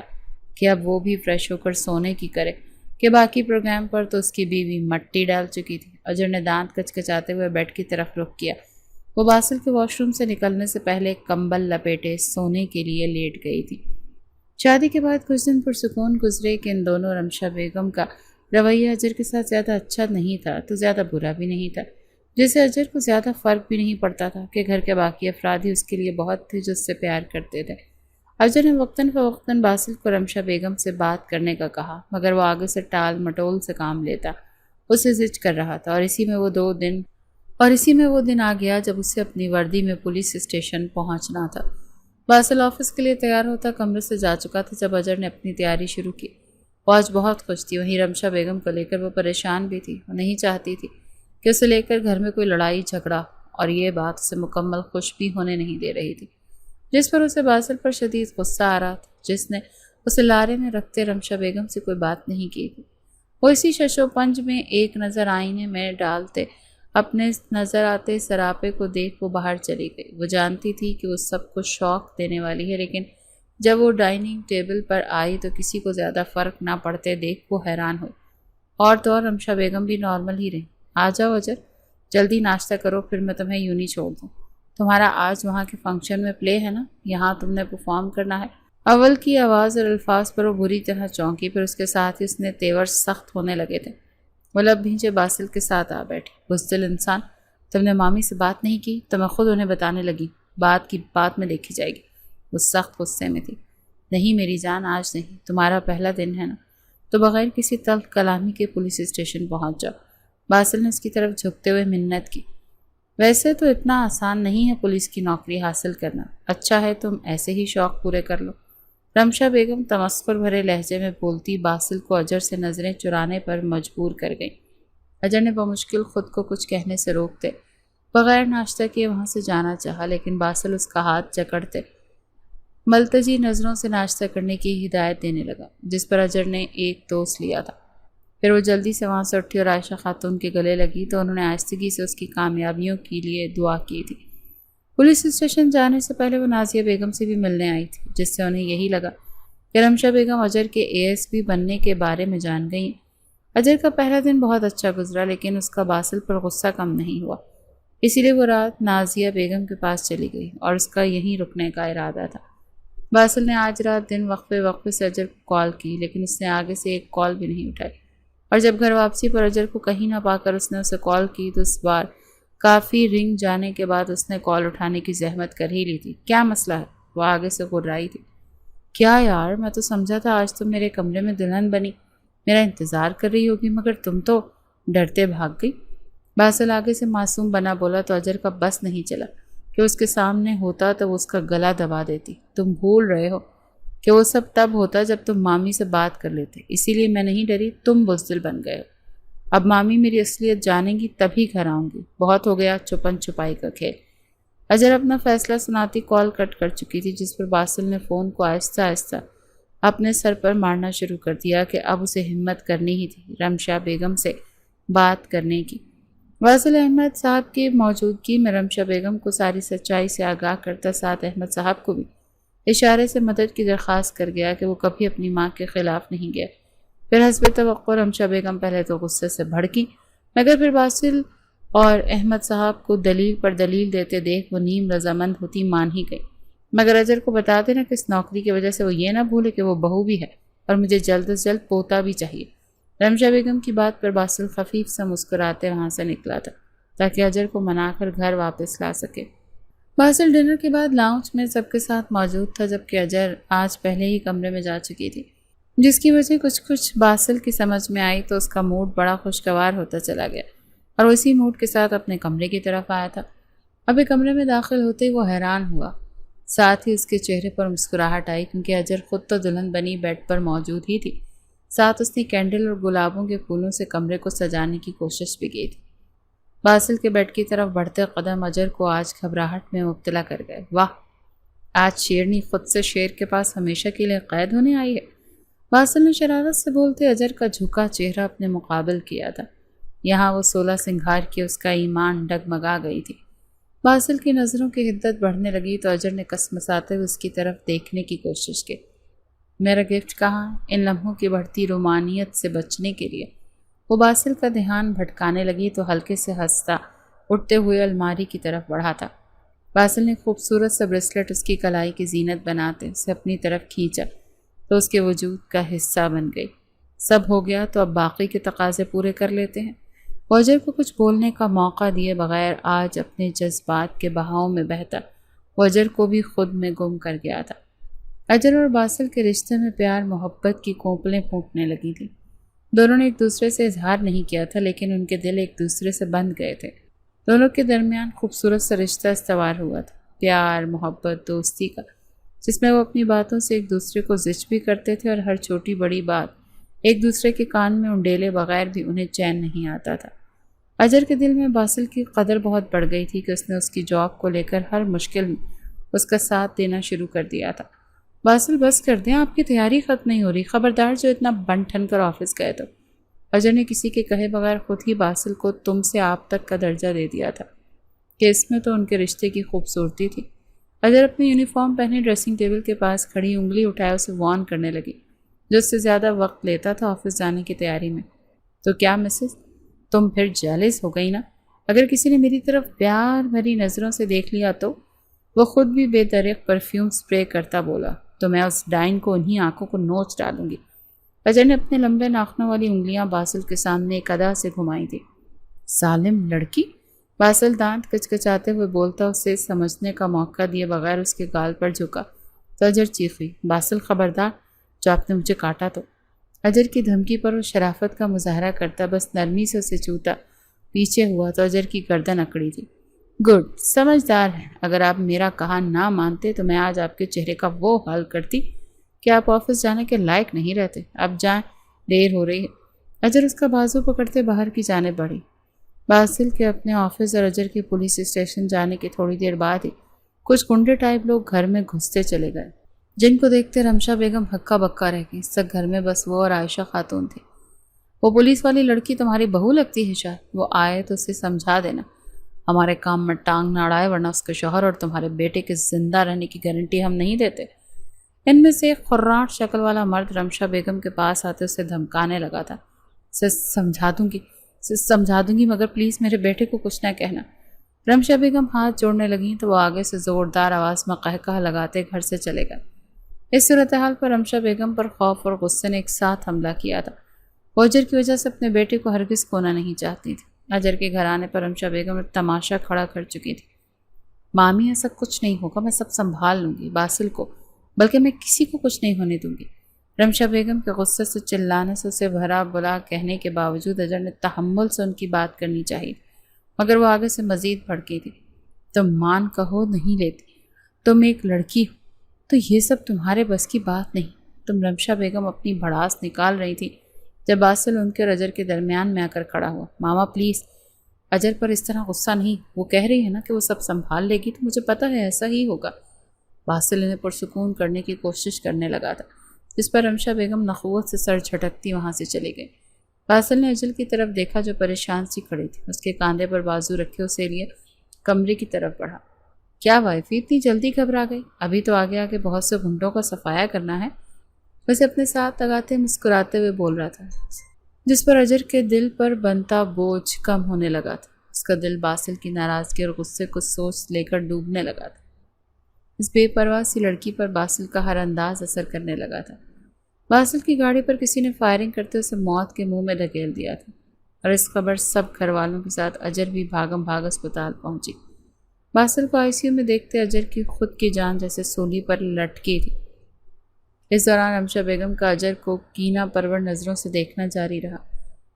کہ اب وہ بھی فریش ہو کر سونے کی کرے کہ باقی پروگرام پر تو اس کی بیوی مٹی ڈال چکی تھی۔ اجر نے دانت کچکچاتے ہوئے بیڈ کی طرف رخ کیا۔ وہ باسل کے واش روم سے نکلنے سے پہلے کمبل لپیٹے سونے کے لیے لیٹ گئی تھی۔ شادی کے بعد کچھ دن پرسکون گزرے کہ ان دونوں رمشا بیگم کا رویہ اجر کے ساتھ زیادہ اچھا نہیں تھا تو زیادہ برا بھی نہیں تھا، جسے اجر کو زیادہ فرق بھی نہیں پڑتا تھا کہ گھر کے باقی افراد ہی اس کے لیے بہت تھے جو اس سے پیار کرتے تھے۔ اجر نے وقتاً فوقتاً باسل کو رمشا بیگم سے بات کرنے کا کہا، مگر وہ آگے سے ٹال مٹول سے کام لیتا اسے زج کر رہا تھا، اور اسی میں وہ دن آ گیا جب اسے اپنی وردی میں پولیس اسٹیشن پہنچنا تھا۔ باسل آفس کے لیے تیار ہوتا کمرے سے جا چکا تھا جب اجر نے اپنی تیاری شروع کی۔ وہ آج بہت خوش تھی، وہیں رمشا بیگم کو لے کر وہ پریشان بھی تھی۔ وہ نہیں چاہتی تھی کہ اسے لے کر گھر میں کوئی لڑائی جھگڑا، اور یہ بات اسے مکمل خوش بھی ہونے نہیں دے رہی تھی، جس پر اسے باسل پر شدید غصہ آ رہا تھا، جس نے اسے لارے میں رکھتے رمشا بیگم سے کوئی بات نہیں کی تھی۔ وہ اسی ششو پنج میں ایک نظر آئینے میں ڈالتے اپنے نظر آتے سراپے کو دیکھ وہ باہر چلی گئی۔ وہ جانتی تھی کہ وہ سب کو شوق دینے والی ہے، لیکن جب وہ ڈائننگ ٹیبل پر آئی تو کسی کو زیادہ فرق نہ پڑتے دیکھ وہ حیران ہوئی۔ اور تو اور رمشا بیگم بھی نارمل ہی رہی۔ آ جاؤ اجر، جلدی ناشتہ کرو، پھر میں تمہیں یوں نہیں چھوڑ دوں۔ تمہارا آج وہاں کے فنکشن میں پلے ہے نا، یہاں تم نے پرفارم کرنا ہے۔ اول کی آواز اور الفاظ پر وہ بری طرح چونکی، پھر اس کے ساتھ ہی اس نے تیور سخت ہونے لگے تھے۔ وہ لب بھینچے باسل کے ساتھ آ بیٹھی۔ بزدل انسان، تم نے مامی سے بات نہیں کی تو میں خود انہیں بتانے لگی، بات کی بات میں دیکھی جائے گی۔ وہ سخت غصے میں تھی۔ نہیں میری جان، آج نہیں، تمہارا پہلا دن ہے نا، تو بغیر کسی تلخ کلامی کے پولیس اسٹیشن پہنچ جاؤ۔ باسل نے اس کی طرف جھکتے ہوئے منت کی۔ ویسے تو اتنا آسان نہیں ہے پولیس کی نوکری حاصل کرنا، اچھا ہے تم ایسے ہی شوق پورے کر لو۔ رمشا بیگم تمسخر بھرے لہجے میں بولتی باسل کو اجر سے نظریں چرانے پر مجبور کر گئی۔ اجر نے بمشکل خود کو کچھ کہنے سے روکتے بغیر ناشتہ کیے وہاں سے جانا چاہا، لیکن باسل اس کا ہاتھ جکڑتے ملتجی نظروں سے ناشتہ کرنے کی ہدایت دینے لگا، جس پر اجر نے ایک دوست لیا تھا۔ پھر وہ جلدی سے وہاں سے اٹھی اور عائشہ خاتون کے گلے لگی تو انہوں نے آہستگی سے اس کی کامیابیوں کے لیے دعا کی تھی۔ پولیس اسٹیشن جانے سے پہلے وہ نازیہ بیگم سے بھی ملنے آئی تھی، جس سے انہیں یہی لگا کہ رمشا بیگم اجر کے ASP بننے کے بارے میں جان گئی۔ اجر کا پہلا دن بہت اچھا گزرا، لیکن اس کا باسل پر غصہ کم نہیں ہوا۔ اسی لیے وہ رات نازیہ بیگم کے پاس چلی گئی اور اس کا یہیں رکنے کا ارادہ تھا۔ باسل نے آج رات دن وقفے وقفے سے اجر کو کال کی، لیکن اس نے آگے سے ایک کال بھی نہیں اٹھائی، اور جب گھر واپسی پر اجر کو کہیں نہ پا کر اس نے اسے کال کی تو اس بار کافی رنگ جانے کے بعد اس نے کال اٹھانے کی زحمت کر ہی لی تھی۔ کیا مسئلہ ہے؟ وہ آگے سے غرائی تھی۔ کیا یار، میں تو سمجھا تھا آج تم میرے کمرے میں دلہن بنی میرا انتظار کر رہی ہوگی، مگر تم تو ڈرتے بھاگ گئی۔ باسل آگے سے معصوم بنا بولا تو اجر کا بس نہیں چلا کہ اس کے سامنے ہوتا تو وہ اس کا گلا دبا دیتی۔ تم بھول رہے ہو کہ وہ سب تب ہوتا جب تم مامی سے بات کر لیتے، اسی لیے میں نہیں ڈری، تم بزدل بن گئے ہو۔ اب مامی میری اصلیت جانیں گی تبھی گھر آؤں گی، بہت ہو گیا چھپن چھپائی کا کھیل۔ اجر اپنا فیصلہ سناتی کال کٹ کر چکی تھی، جس پر باسل نے فون کو آہستہ آہستہ اپنے سر پر مارنا شروع کر دیا کہ اب اسے ہمت کرنی ہی تھی رمشا بیگم سے بات کرنے کی۔ باسل احمد صاحب کی موجودگی میں رمشا بیگم کو ساری سچائی سے آگاہ کرتا ساتھ احمد صاحب کو بھی اشارے سے مدد کی درخواست کر گیا کہ وہ کبھی اپنی ماں کے خلاف نہیں گیا۔ پھر حسب توقع رمشا بیگم پہلے تو غصے سے بھڑکی، مگر پھر باسل اور احمد صاحب کو دلیل پر دلیل دیتے دیکھ وہ نیم رضامند ہوتی مان ہی گئی۔ مگر اجر کو بتا دینا کہ اس نوکری کی وجہ سے وہ یہ نہ بھولے کہ وہ بہو بھی ہے اور مجھے جلد از جلد پوتا بھی چاہیے۔ رمشا بیگم کی بات پر باسل خفیف سا مسکراتے وہاں سے نکلا تھا تاکہ اجر کو منا کر گھر واپس لا سکے۔ باسل ڈنر کے بعد لاؤنج میں سب کے ساتھ موجود تھا، جبکہ اجر آج پہلے ہی کمرے میں جا چکی تھی، جس کی وجہ کچھ باسل کی سمجھ میں آئی تو اس کا موڈ بڑا خوشگوار ہوتا چلا گیا اور اسی موڈ کے ساتھ اپنے کمرے کی طرف آیا تھا۔ ابھی کمرے میں داخل ہوتے ہی وہ حیران ہوا، ساتھ ہی اس کے چہرے پر مسکراہٹ آئی کیونکہ اجر خود تو دلہن بنی بیڈ پر موجود ہی تھی، ساتھ اس نے کینڈل اور گلابوں کے پھولوں سے کمرے کو سجانے کی کوشش بھی کی تھی۔ باسل کے بیڈ کی طرف بڑھتے قدم اجر کو آج گھبراہٹ میں مبتلا کر گئے۔ واہ، آج شیرنی خود سے شیر کے پاس ہمیشہ کے لیے قید ہونے آئی ہے۔ باسل نے شرارت سے بولتے اجر کا جھکا چہرہ اپنے مقابل کیا تھا۔ یہاں وہ 16 سنگھار کی اس کا ایمان ڈگمگا گئی تھی۔ باسل کی نظروں کی حدت بڑھنے لگی تو اجر نے کسمساتے ہوئے اس کی طرف دیکھنے کی کوشش کی۔ میرا گفٹ کہاں؟ ان لمحوں کی بڑھتی رومانیت سے بچنے کے لیے وہ باسل کا دھیان بھٹکانے لگی تو ہلکے سے ہنستا اٹھتے ہوئے الماری کی طرف بڑھا تھا۔ باسل نے خوبصورت سا بریسلٹ اس کی کلائی کی زینت بناتے اسے اپنی طرف کھینچا تو اس کے وجود کا حصہ بن گئی۔ سب ہو گیا تو اب باقی کے تقاضے پورے کر لیتے ہیں۔ وہ اجر کو کچھ بولنے کا موقع دیے بغیر آج اپنے جذبات کے بہاؤ میں بہتا وہ اجر کو بھی خود میں گم کر گیا تھا۔ اجر اور باسل کے رشتے میں پیار محبت کی کونپلیں پھوٹنے لگی تھیں۔ دونوں نے ایک دوسرے سے اظہار نہیں کیا تھا، لیکن ان کے دل ایک دوسرے سے بندھ گئے تھے۔ دونوں کے درمیان خوبصورت سا رشتہ استوار ہوا تھا، پیار محبت دوستی کا، جس میں وہ اپنی باتوں سے ایک دوسرے کو زچ بھی کرتے تھے اور ہر چھوٹی بڑی بات ایک دوسرے کے کان میں انڈیلے بغیر بھی انہیں چین نہیں آتا تھا۔ اجر کے دل میں باسل کی قدر بہت بڑھ گئی تھی کہ اس نے اس کی جاب کو لے کر ہر مشکل میں اس کا ساتھ دینا شروع کر دیا تھا۔ باسل بس کر دیں، آپ کی تیاری ختم نہیں ہو رہی، خبردار جو اتنا بن ٹھن کر آفس گئے تو۔ اجر نے کسی کے کہے بغیر خود ہی باسل کو تم سے آپ تک کا درجہ دے دیا تھا کہ اس میں تو ان کے رشتے کی خوبصورتی تھی۔ اجر اپنی یونیفارم پہنے ڈریسنگ ٹیبل کے پاس کھڑی انگلی اٹھائے اسے وارن کرنے لگی، جو اس سے زیادہ وقت لیتا تھا آفس جانے کی تیاری میں۔ تو کیا مسز، تم پھر جیلس ہو گئی نا؟ اگر کسی نے میری طرف پیار بھری نظروں سے دیکھ لیا تو؟ وہ خود بھی بے دریغ پرفیوم سپرے کرتا بولا، تو میں اس ڈائن کو انہی آنکھوں کو نوچ ڈالوں گی۔ اجر نے اپنے لمبے ناخنوں والی انگلیاں باسل کے سامنے ایک ادا سے گھمائی تھی۔ ظالم لڑکی، باسل دانت کچکچاتے ہوئے بولتا اسے سمجھنے کا موقع دیے بغیر اس کے گال پر جھکا تو اجر چیخی، باسل خبردار، جو آپ نے مجھے کاٹا تو۔ اجر کی دھمکی پر وہ شرافت کا مظاہرہ کرتا بس نرمی سے اسے چوتا پیچھے ہوا تو اجر کی گردن اکڑی تھی۔ گڈ، سمجھدار ہے، اگر آپ میرا کہا نہ مانتے تو میں آج آپ کے چہرے کا وہ حال کرتی کہ آپ آفس جانے کے لائق نہیں رہتے۔ اب جائیں، دیر ہو رہی ہے۔ اجر اس کا بازو پکڑتے باہر کی جانب بڑھی۔ باسل کے اپنے آفس اور اجر کے پولیس اسٹیشن جانے کی تھوڑی دیر بعد ہی کچھ گنڈے ٹائپ لوگ گھر میں گھستے چلے گئے، جن کو دیکھتے رمشا بیگم ہکا بکا رہ گئی۔ اس گھر میں بس وہ اور عائشہ خاتون تھی۔ وہ پولیس والی لڑکی تمہاری بہو لگتی ہے شاید، وہ آئے تو اسے سمجھا دینا ہمارے کام میں ٹانگ نہ اڑائے، ورنہ اس کے شوہر اور تمہارے بیٹے کے زندہ رہنے کی گارنٹی ہم نہیں دیتے۔ ان میں سے ایک خراٹ شکل والا مرد رمشا بیگم کے پاس آتے اسے دھمکانے لگا تھا۔ سمجھا دوں گی مگر پلیز میرے بیٹے کو کچھ نہ کہنا۔ رمشا بیگم ہاتھ جوڑنے لگیں تو وہ آگے سے زوردار آواز میں قہقہ لگاتے گھر سے چلے گئے۔ اس صورتحال پر رمشا بیگم پر خوف اور غصے نے ایک ساتھ حملہ کیا تھا۔ وہ اجر کی وجہ سے اپنے بیٹے کو ہرگز کھونا نہیں چاہتی تھی۔ اجر کے گھر آنے پر رمشا بیگم ایک تماشا کھڑا کر چکی تھی۔ مامی ایسا کچھ نہیں ہوگا، میں سب سنبھال لوں گی باسل کو، بلکہ میں کسی کو کچھ نہیں ہونے دوں گی۔ رمشا بیگم کے غصے سے چلانے سے اسے بھرا بلا کہنے کے باوجود اجر نے تحمل سے ان کی بات کرنی چاہیے، مگر وہ آگے سے مزید بھڑکی تھی۔ تم مان کہو نہیں لیتی، تم ایک لڑکی ہو تو یہ سب تمہارے بس کی بات نہیں۔ رمشا بیگم اپنی بھڑاس نکال رہی تھی جب باسل ان کے اور اجر کے درمیان میں آ کر کھڑا ہوا۔ ماما پلیز، اجر پر اس طرح غصہ نہیں، وہ کہہ رہی ہے نا کہ وہ سب سنبھال لے گی، تو مجھے پتہ ہے ایسا ہی ہوگا۔ باسل انہیں پرسکون کرنے کی کوشش کرنے لگا تھا، جس پر رمشا بیگم نخوت سے سر جھٹکتی وہاں سے چلی گئی۔ باسل نے اجل کی طرف دیکھا جو پریشان سی کھڑی تھی، اس کے کاندھے پر بازو رکھے اسے لیے کمرے کی طرف بڑھا۔ کیا وائفی اتنی جلدی گھبرا گئی؟ ابھی تو آگے آگے بہت سے گھنٹوں کا صفایا کرنا ہے۔ ویسے اپنے ساتھ لگاتے مسکراتے ہوئے بول رہا تھا، جس پر اجر کے دل پر بنتا بوجھ کم ہونے لگا تھا۔ اس کا دل باسل کی ناراضگی اور غصے کو سوچ لے کر ڈوبنے لگا تھا۔ اس بے پرواہ سی لڑکی پر باسل کا ہر انداز اثر کرنے لگا تھا۔ باسل کی گاڑی پر کسی نے فائرنگ کرتے اسے موت کے منہ میں دھکیل دیا تھا، اور اس خبر سب گھر والوں کے ساتھ اجر بھی بھاگم بھاگ اسپتال پہنچی۔ باسل کو آئی سی یو میں دیکھتے اجر کی خود کی جان جیسے سولی پر لٹکی تھی۔ اس دوران رمشا بیگم کا اجر کو کینہ پرور نظروں سے دیکھنا جاری رہا،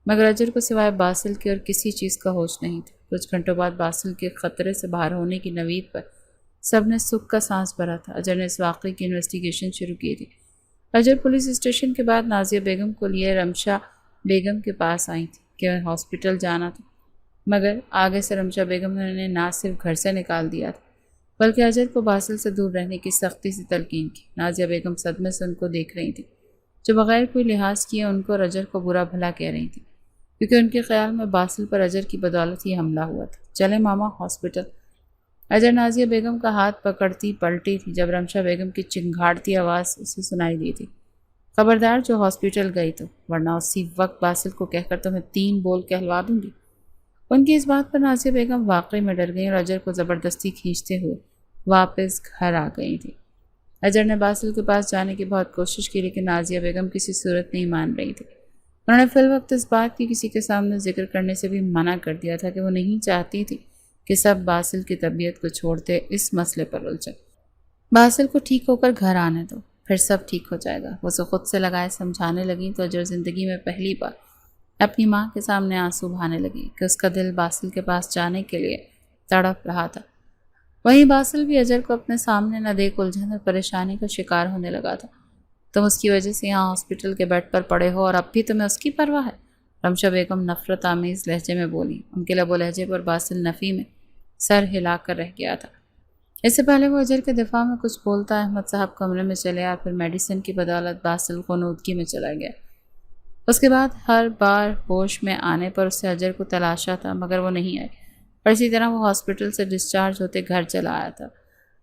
مگر اجر کو سوائے باسل کے اور کسی چیز کا ہوش نہیں تھا۔ کچھ گھنٹوں بعد باسل کے خطرے سے باہر ہونے کی نوید پر سب نے سکھ کا سانس بھرا تھا۔ اجر نے اس واقعے کی انویسٹیگیشن شروع کی تھی۔ اجر پولیس اسٹیشن کے بعد نازیہ بیگم کو لیے رمشا بیگم کے پاس آئی تھی کہ ہاسپٹل جانا تھا، مگر آگے سے رمشا بیگم نے انہیں نہ صرف گھر سے نکال دیا تھا بلکہ اجر کو باسل سے دور رہنے کی سختی سے تلقین کی۔ نازیہ بیگم صدمے سے ان کو دیکھ رہی تھی، جو بغیر کوئی لحاظ کیے ان کو اور اجر کو برا بھلا کہہ رہی تھی، کیونکہ ان کے خیال میں باسل پر اجر کی بدولت ہی حملہ ہوا تھا۔ چلے ماما ہاسپٹل۔ اجر نازیہ بیگم کا ہاتھ پکڑتی پلٹی تھی جب رمشا بیگم کی چنگھاڑتی آواز اسے سنائی دی تھی، خبردار جو ہاسپٹل گئی تو، ورنہ اسی وقت باسل کو کہہ کر تمہیں 3 بول کہلوا دوں گی۔ ان کی اس بات پر نازیہ بیگم واقعی میں ڈر گئیں اور اجر کو زبردستی کھینچتے ہوئے واپس گھر آ گئی تھی۔ اجر نے باسل کے پاس جانے کی بہت کوشش کی، لیکن نازیہ بیگم کسی صورت نہیں مان رہی تھی۔ انہوں نے فی الوقت اس بات کی کسی کے سامنے ذکر کرنے سے بھی منع کر دیا تھا کہ وہ نہیں چاہتی تھی کہ سب باسل کی طبیعت کو چھوڑتے اس مسئلے پر الجھیں۔ باسل کو ٹھیک ہو کر گھر آنے دو، پھر سب ٹھیک ہو جائے گا۔ وہ اسے خود سے لگائے سمجھانے لگیں تو اجر زندگی میں پہلی بار اپنی ماں کے سامنے آنسو بہانے لگی کہ اس کا دل باسل کے پاس جانے کے لیے تڑپ رہا تھا۔ وہیں باسل بھی اجر کو اپنے سامنے نہ دیکھ الجھن اور پریشانی کا شکار ہونے لگا تھا۔ تم اس کی وجہ سے یہاں ہاسپٹل کے بیڈ پر پڑے ہو اور اب بھی تمہیں اس کی پرواہ ہے؟ رمشا بیگم نفرت آمیز لہجے میں بولی۔ ان کے لب و لہجے پر باسل نفی میں سر ہلا کر رہ گیا تھا۔ اس سے پہلے وہ اجر کے دفاع میں کچھ بولتا احمد صاحب کمرے میں چلے آیا، پھر میڈیسن کی بدولت باسل غنودگی میں چلا گیا۔ اس کے بعد ہر بار ہوش میں آنے پر اسے اجر کو تلاشا تھا، مگر وہ نہیں آئی، اور اسی طرح وہ ہاسپٹل سے ڈسچارج ہوتے گھر چلا آیا تھا۔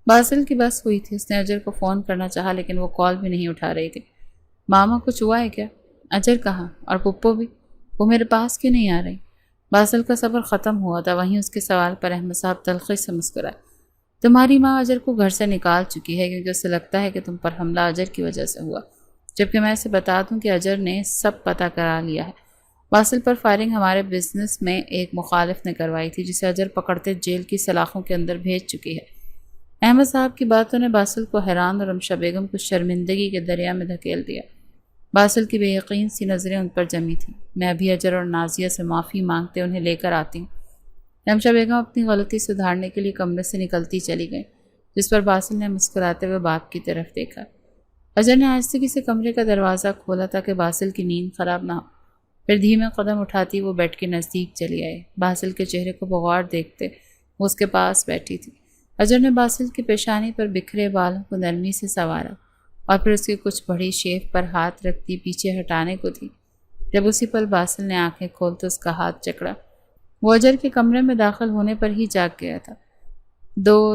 باسل کی بس ہوئی تھی، اس نے اجر کو فون کرنا چاہا لیکن وہ کال بھی نہیں اٹھا رہی تھی۔ ماما کچھ ہوا ہے کیا؟ اجر کہاں؟ اور پپو بھی؟ وہ میرے پاس کیوں نہیں آ رہی؟ باسل کا صبر ختم ہوا تھا، وہیں اس کے سوال پر احمد صاحب تلخی سے مسکرائے۔ تمہاری ماں اجر کو گھر سے نکال چکی ہے کیونکہ اسے لگتا ہے کہ تم پر حملہ اجر کی وجہ سے ہوا، جبکہ میں اسے بتا دوں کہ اجر نے سب پتہ کرا لیا ہے۔ باسل پر فائرنگ ہمارے بزنس میں ایک مخالف نے کروائی تھی، جسے اجر پکڑتے جیل کی سلاخوں کے اندر بھیج چکی ہے۔ احمد صاحب کی باتوں نے باسل کو حیران اور رمشا بیگم کو شرمندگی کے دریا میں دھکیل دیا۔ باسل کی بے یقین سی نظریں ان پر جمی تھیں۔ میں ابھی اجر اور نازیہ سے معافی مانگتے انہیں لے کر آتی ہوں۔ رمشا بیگم اپنی غلطی سدھارنے کے لیے کمرے سے نکلتی چلی گئی، جس پر باسل نے مسکراتے ہوئے باپ کی طرف دیکھا۔ اجر نے آہستگی سے کمرے کا دروازہ کھولا تاکہ باسل کی نیند خراب نہ ہو، پھر دھیمے قدم اٹھاتی وہ بیڈ کے نزدیک چلی آئی۔ باسل کے چہرے کو بغور دیکھتے وہ اس کے پاس بیٹھی تھی۔ اجر نے باسل کی پیشانی پر بکھرے بالوں کو نرمی سے سنوارا اور پھر اس کی کچھ بڑی شیف پر ہاتھ رکھتی پیچھے ہٹانے کو تھی۔ جب اسی پل باسل نے آنکھیں کھول تو اس کا ہاتھ جکڑا۔ وہ اجر کے کمرے میں داخل ہونے پر ہی جاگ گیا تھا۔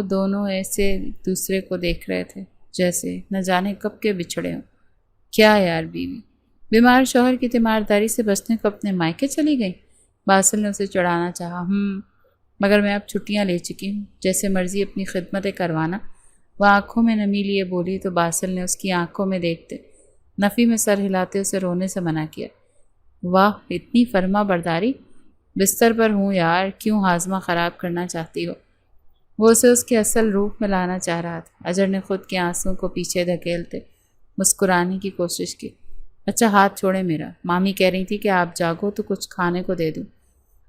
دونوں ایسے دوسرے کو دیکھ رہے تھے جیسے نہ جانے کب کے بچھڑے ہوں۔ کیا یار بیوی بیمار شوہر کی تیمارداری سے بچنے کو اپنے مائکے چلی گئی؟ باسل نے اسے چڑھانا چاہا۔ مگر میں اب چھٹیاں لے چکی ہوں، جیسے مرضی اپنی خدمتیں کروانا۔ وہ آنکھوں میں نمی لیے بولی تو باسل نے اس کی آنکھوں میں دیکھتے نفی میں سر ہلاتے اسے رونے سے منع کیا۔ واہ، اتنی فرما برداری! بستر پر ہوں یار، کیوں ہاضمہ خراب کرنا چاہتی ہو؟ وہ اسے اس کے اصل روپ میں لانا چاہ رہا تھا۔ اجر نے خود کے آنسوں کو پیچھے دھکیلتے مسکرانے کی کوشش کی۔ اچھا ہاتھ چھوڑے میرا، مامی کہہ رہی تھی کہ آپ جاگو تو کچھ کھانے کو دے دوں۔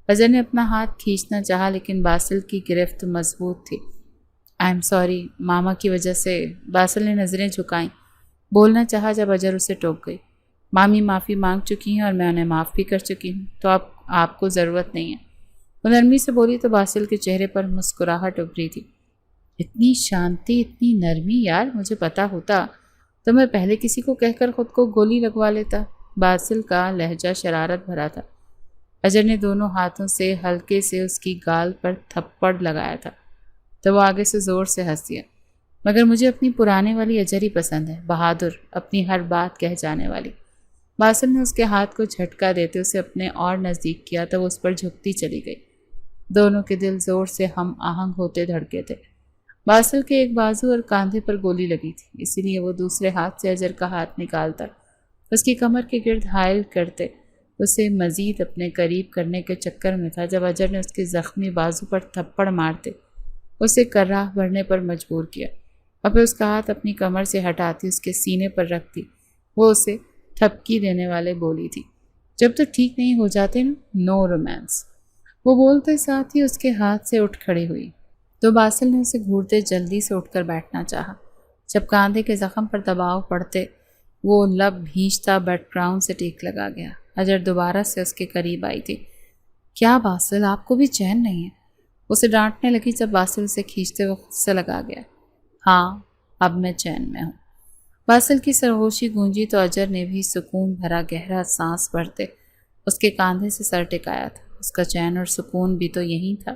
اجر نے اپنا ہاتھ کھینچنا چاہا لیکن باسل کی گرفت مضبوط تھی۔ آئی ایم سوری، ماما کی وجہ سے۔ باسل نے نظریں جھکائیں، بولنا چاہا جب اجر اسے ٹوک گئی۔ مامی معافی مانگ چکی ہیں اور میں انہیں معاف بھی کر چکی ہوں، تو اب آپ کو ضرورت نہیں ہے۔ وہ نرمی سے بولی تو باسل کے چہرے پر مسکراہٹ ابھری تھی۔ اتنی شانتی، اتنی نرمی، یار مجھے پتا ہوتا تو میں پہلے کسی کو کہہ کر خود کو گولی لگوا لیتا۔ باسل کا لہجہ شرارت بھرا تھا۔ اجر نے دونوں ہاتھوں سے ہلکے سے اس کی گال پر تھپڑ لگایا تھا تو وہ آگے سے زور سے ہنس دیا۔ مگر مجھے اپنی پرانے والی اجر ہی پسند ہے، بہادر، اپنی ہر بات کہہ جانے والی۔ باسل نے اس کے ہاتھ کو جھٹکا دیتے اسے اپنے اور نزدیک کیا تو وہ اس پر جھکتی چلی گئی۔ دونوں کے دل زور سے ہم آہنگ ہوتے دھڑکے تھے۔ باسل کے ایک بازو اور کاندھے پر گولی لگی تھی، اسی لیے وہ دوسرے ہاتھ سے اجر کا ہاتھ نکالتا اس کی کمر کے گرد حائل کرتے اسے مزید اپنے قریب کرنے کے چکر میں تھا جب اجر نے اس کے زخمی بازو پر تھپڑ مارتے اسے کراہ بھرنے پر مجبور کیا اور پھر اس کا ہاتھ اپنی کمر سے ہٹاتی اس کے سینے پر رکھتی وہ اسے تھپکی دینے والے بولی تھی، جب تو ٹھیک نہیں ہو جاتے نا، نو رومانس۔ وہ بولتے ساتھ ہی اس کے ہاتھ سے اٹھ کھڑی ہوئی تو باسل نے اسے گھورتے جلدی سے اٹھ کر بیٹھنا چاہا۔ جب کاندھے کے زخم پر دباؤ پڑتے وہ لب بھینچتا بیک گراؤنڈ سے ٹیک لگا گیا۔ اجر دوبارہ سے اس کے قریب آئی تھی۔ کیا باسل، آپ کو بھی چین نہیں ہے؟ اسے ڈانٹنے لگی جب باسل سے کھینچتے وہ خود سے لگا گیا۔ ہاں، اب میں چین میں ہوں۔ باسل کی سرگوشی گونجی تو اجر نے بھی سکون بھرا گہرا سانس بھرتے اس کے کاندھے سے سر ٹکایا تھا۔ اس کا چین اور سکون بھی تو یہی تھا۔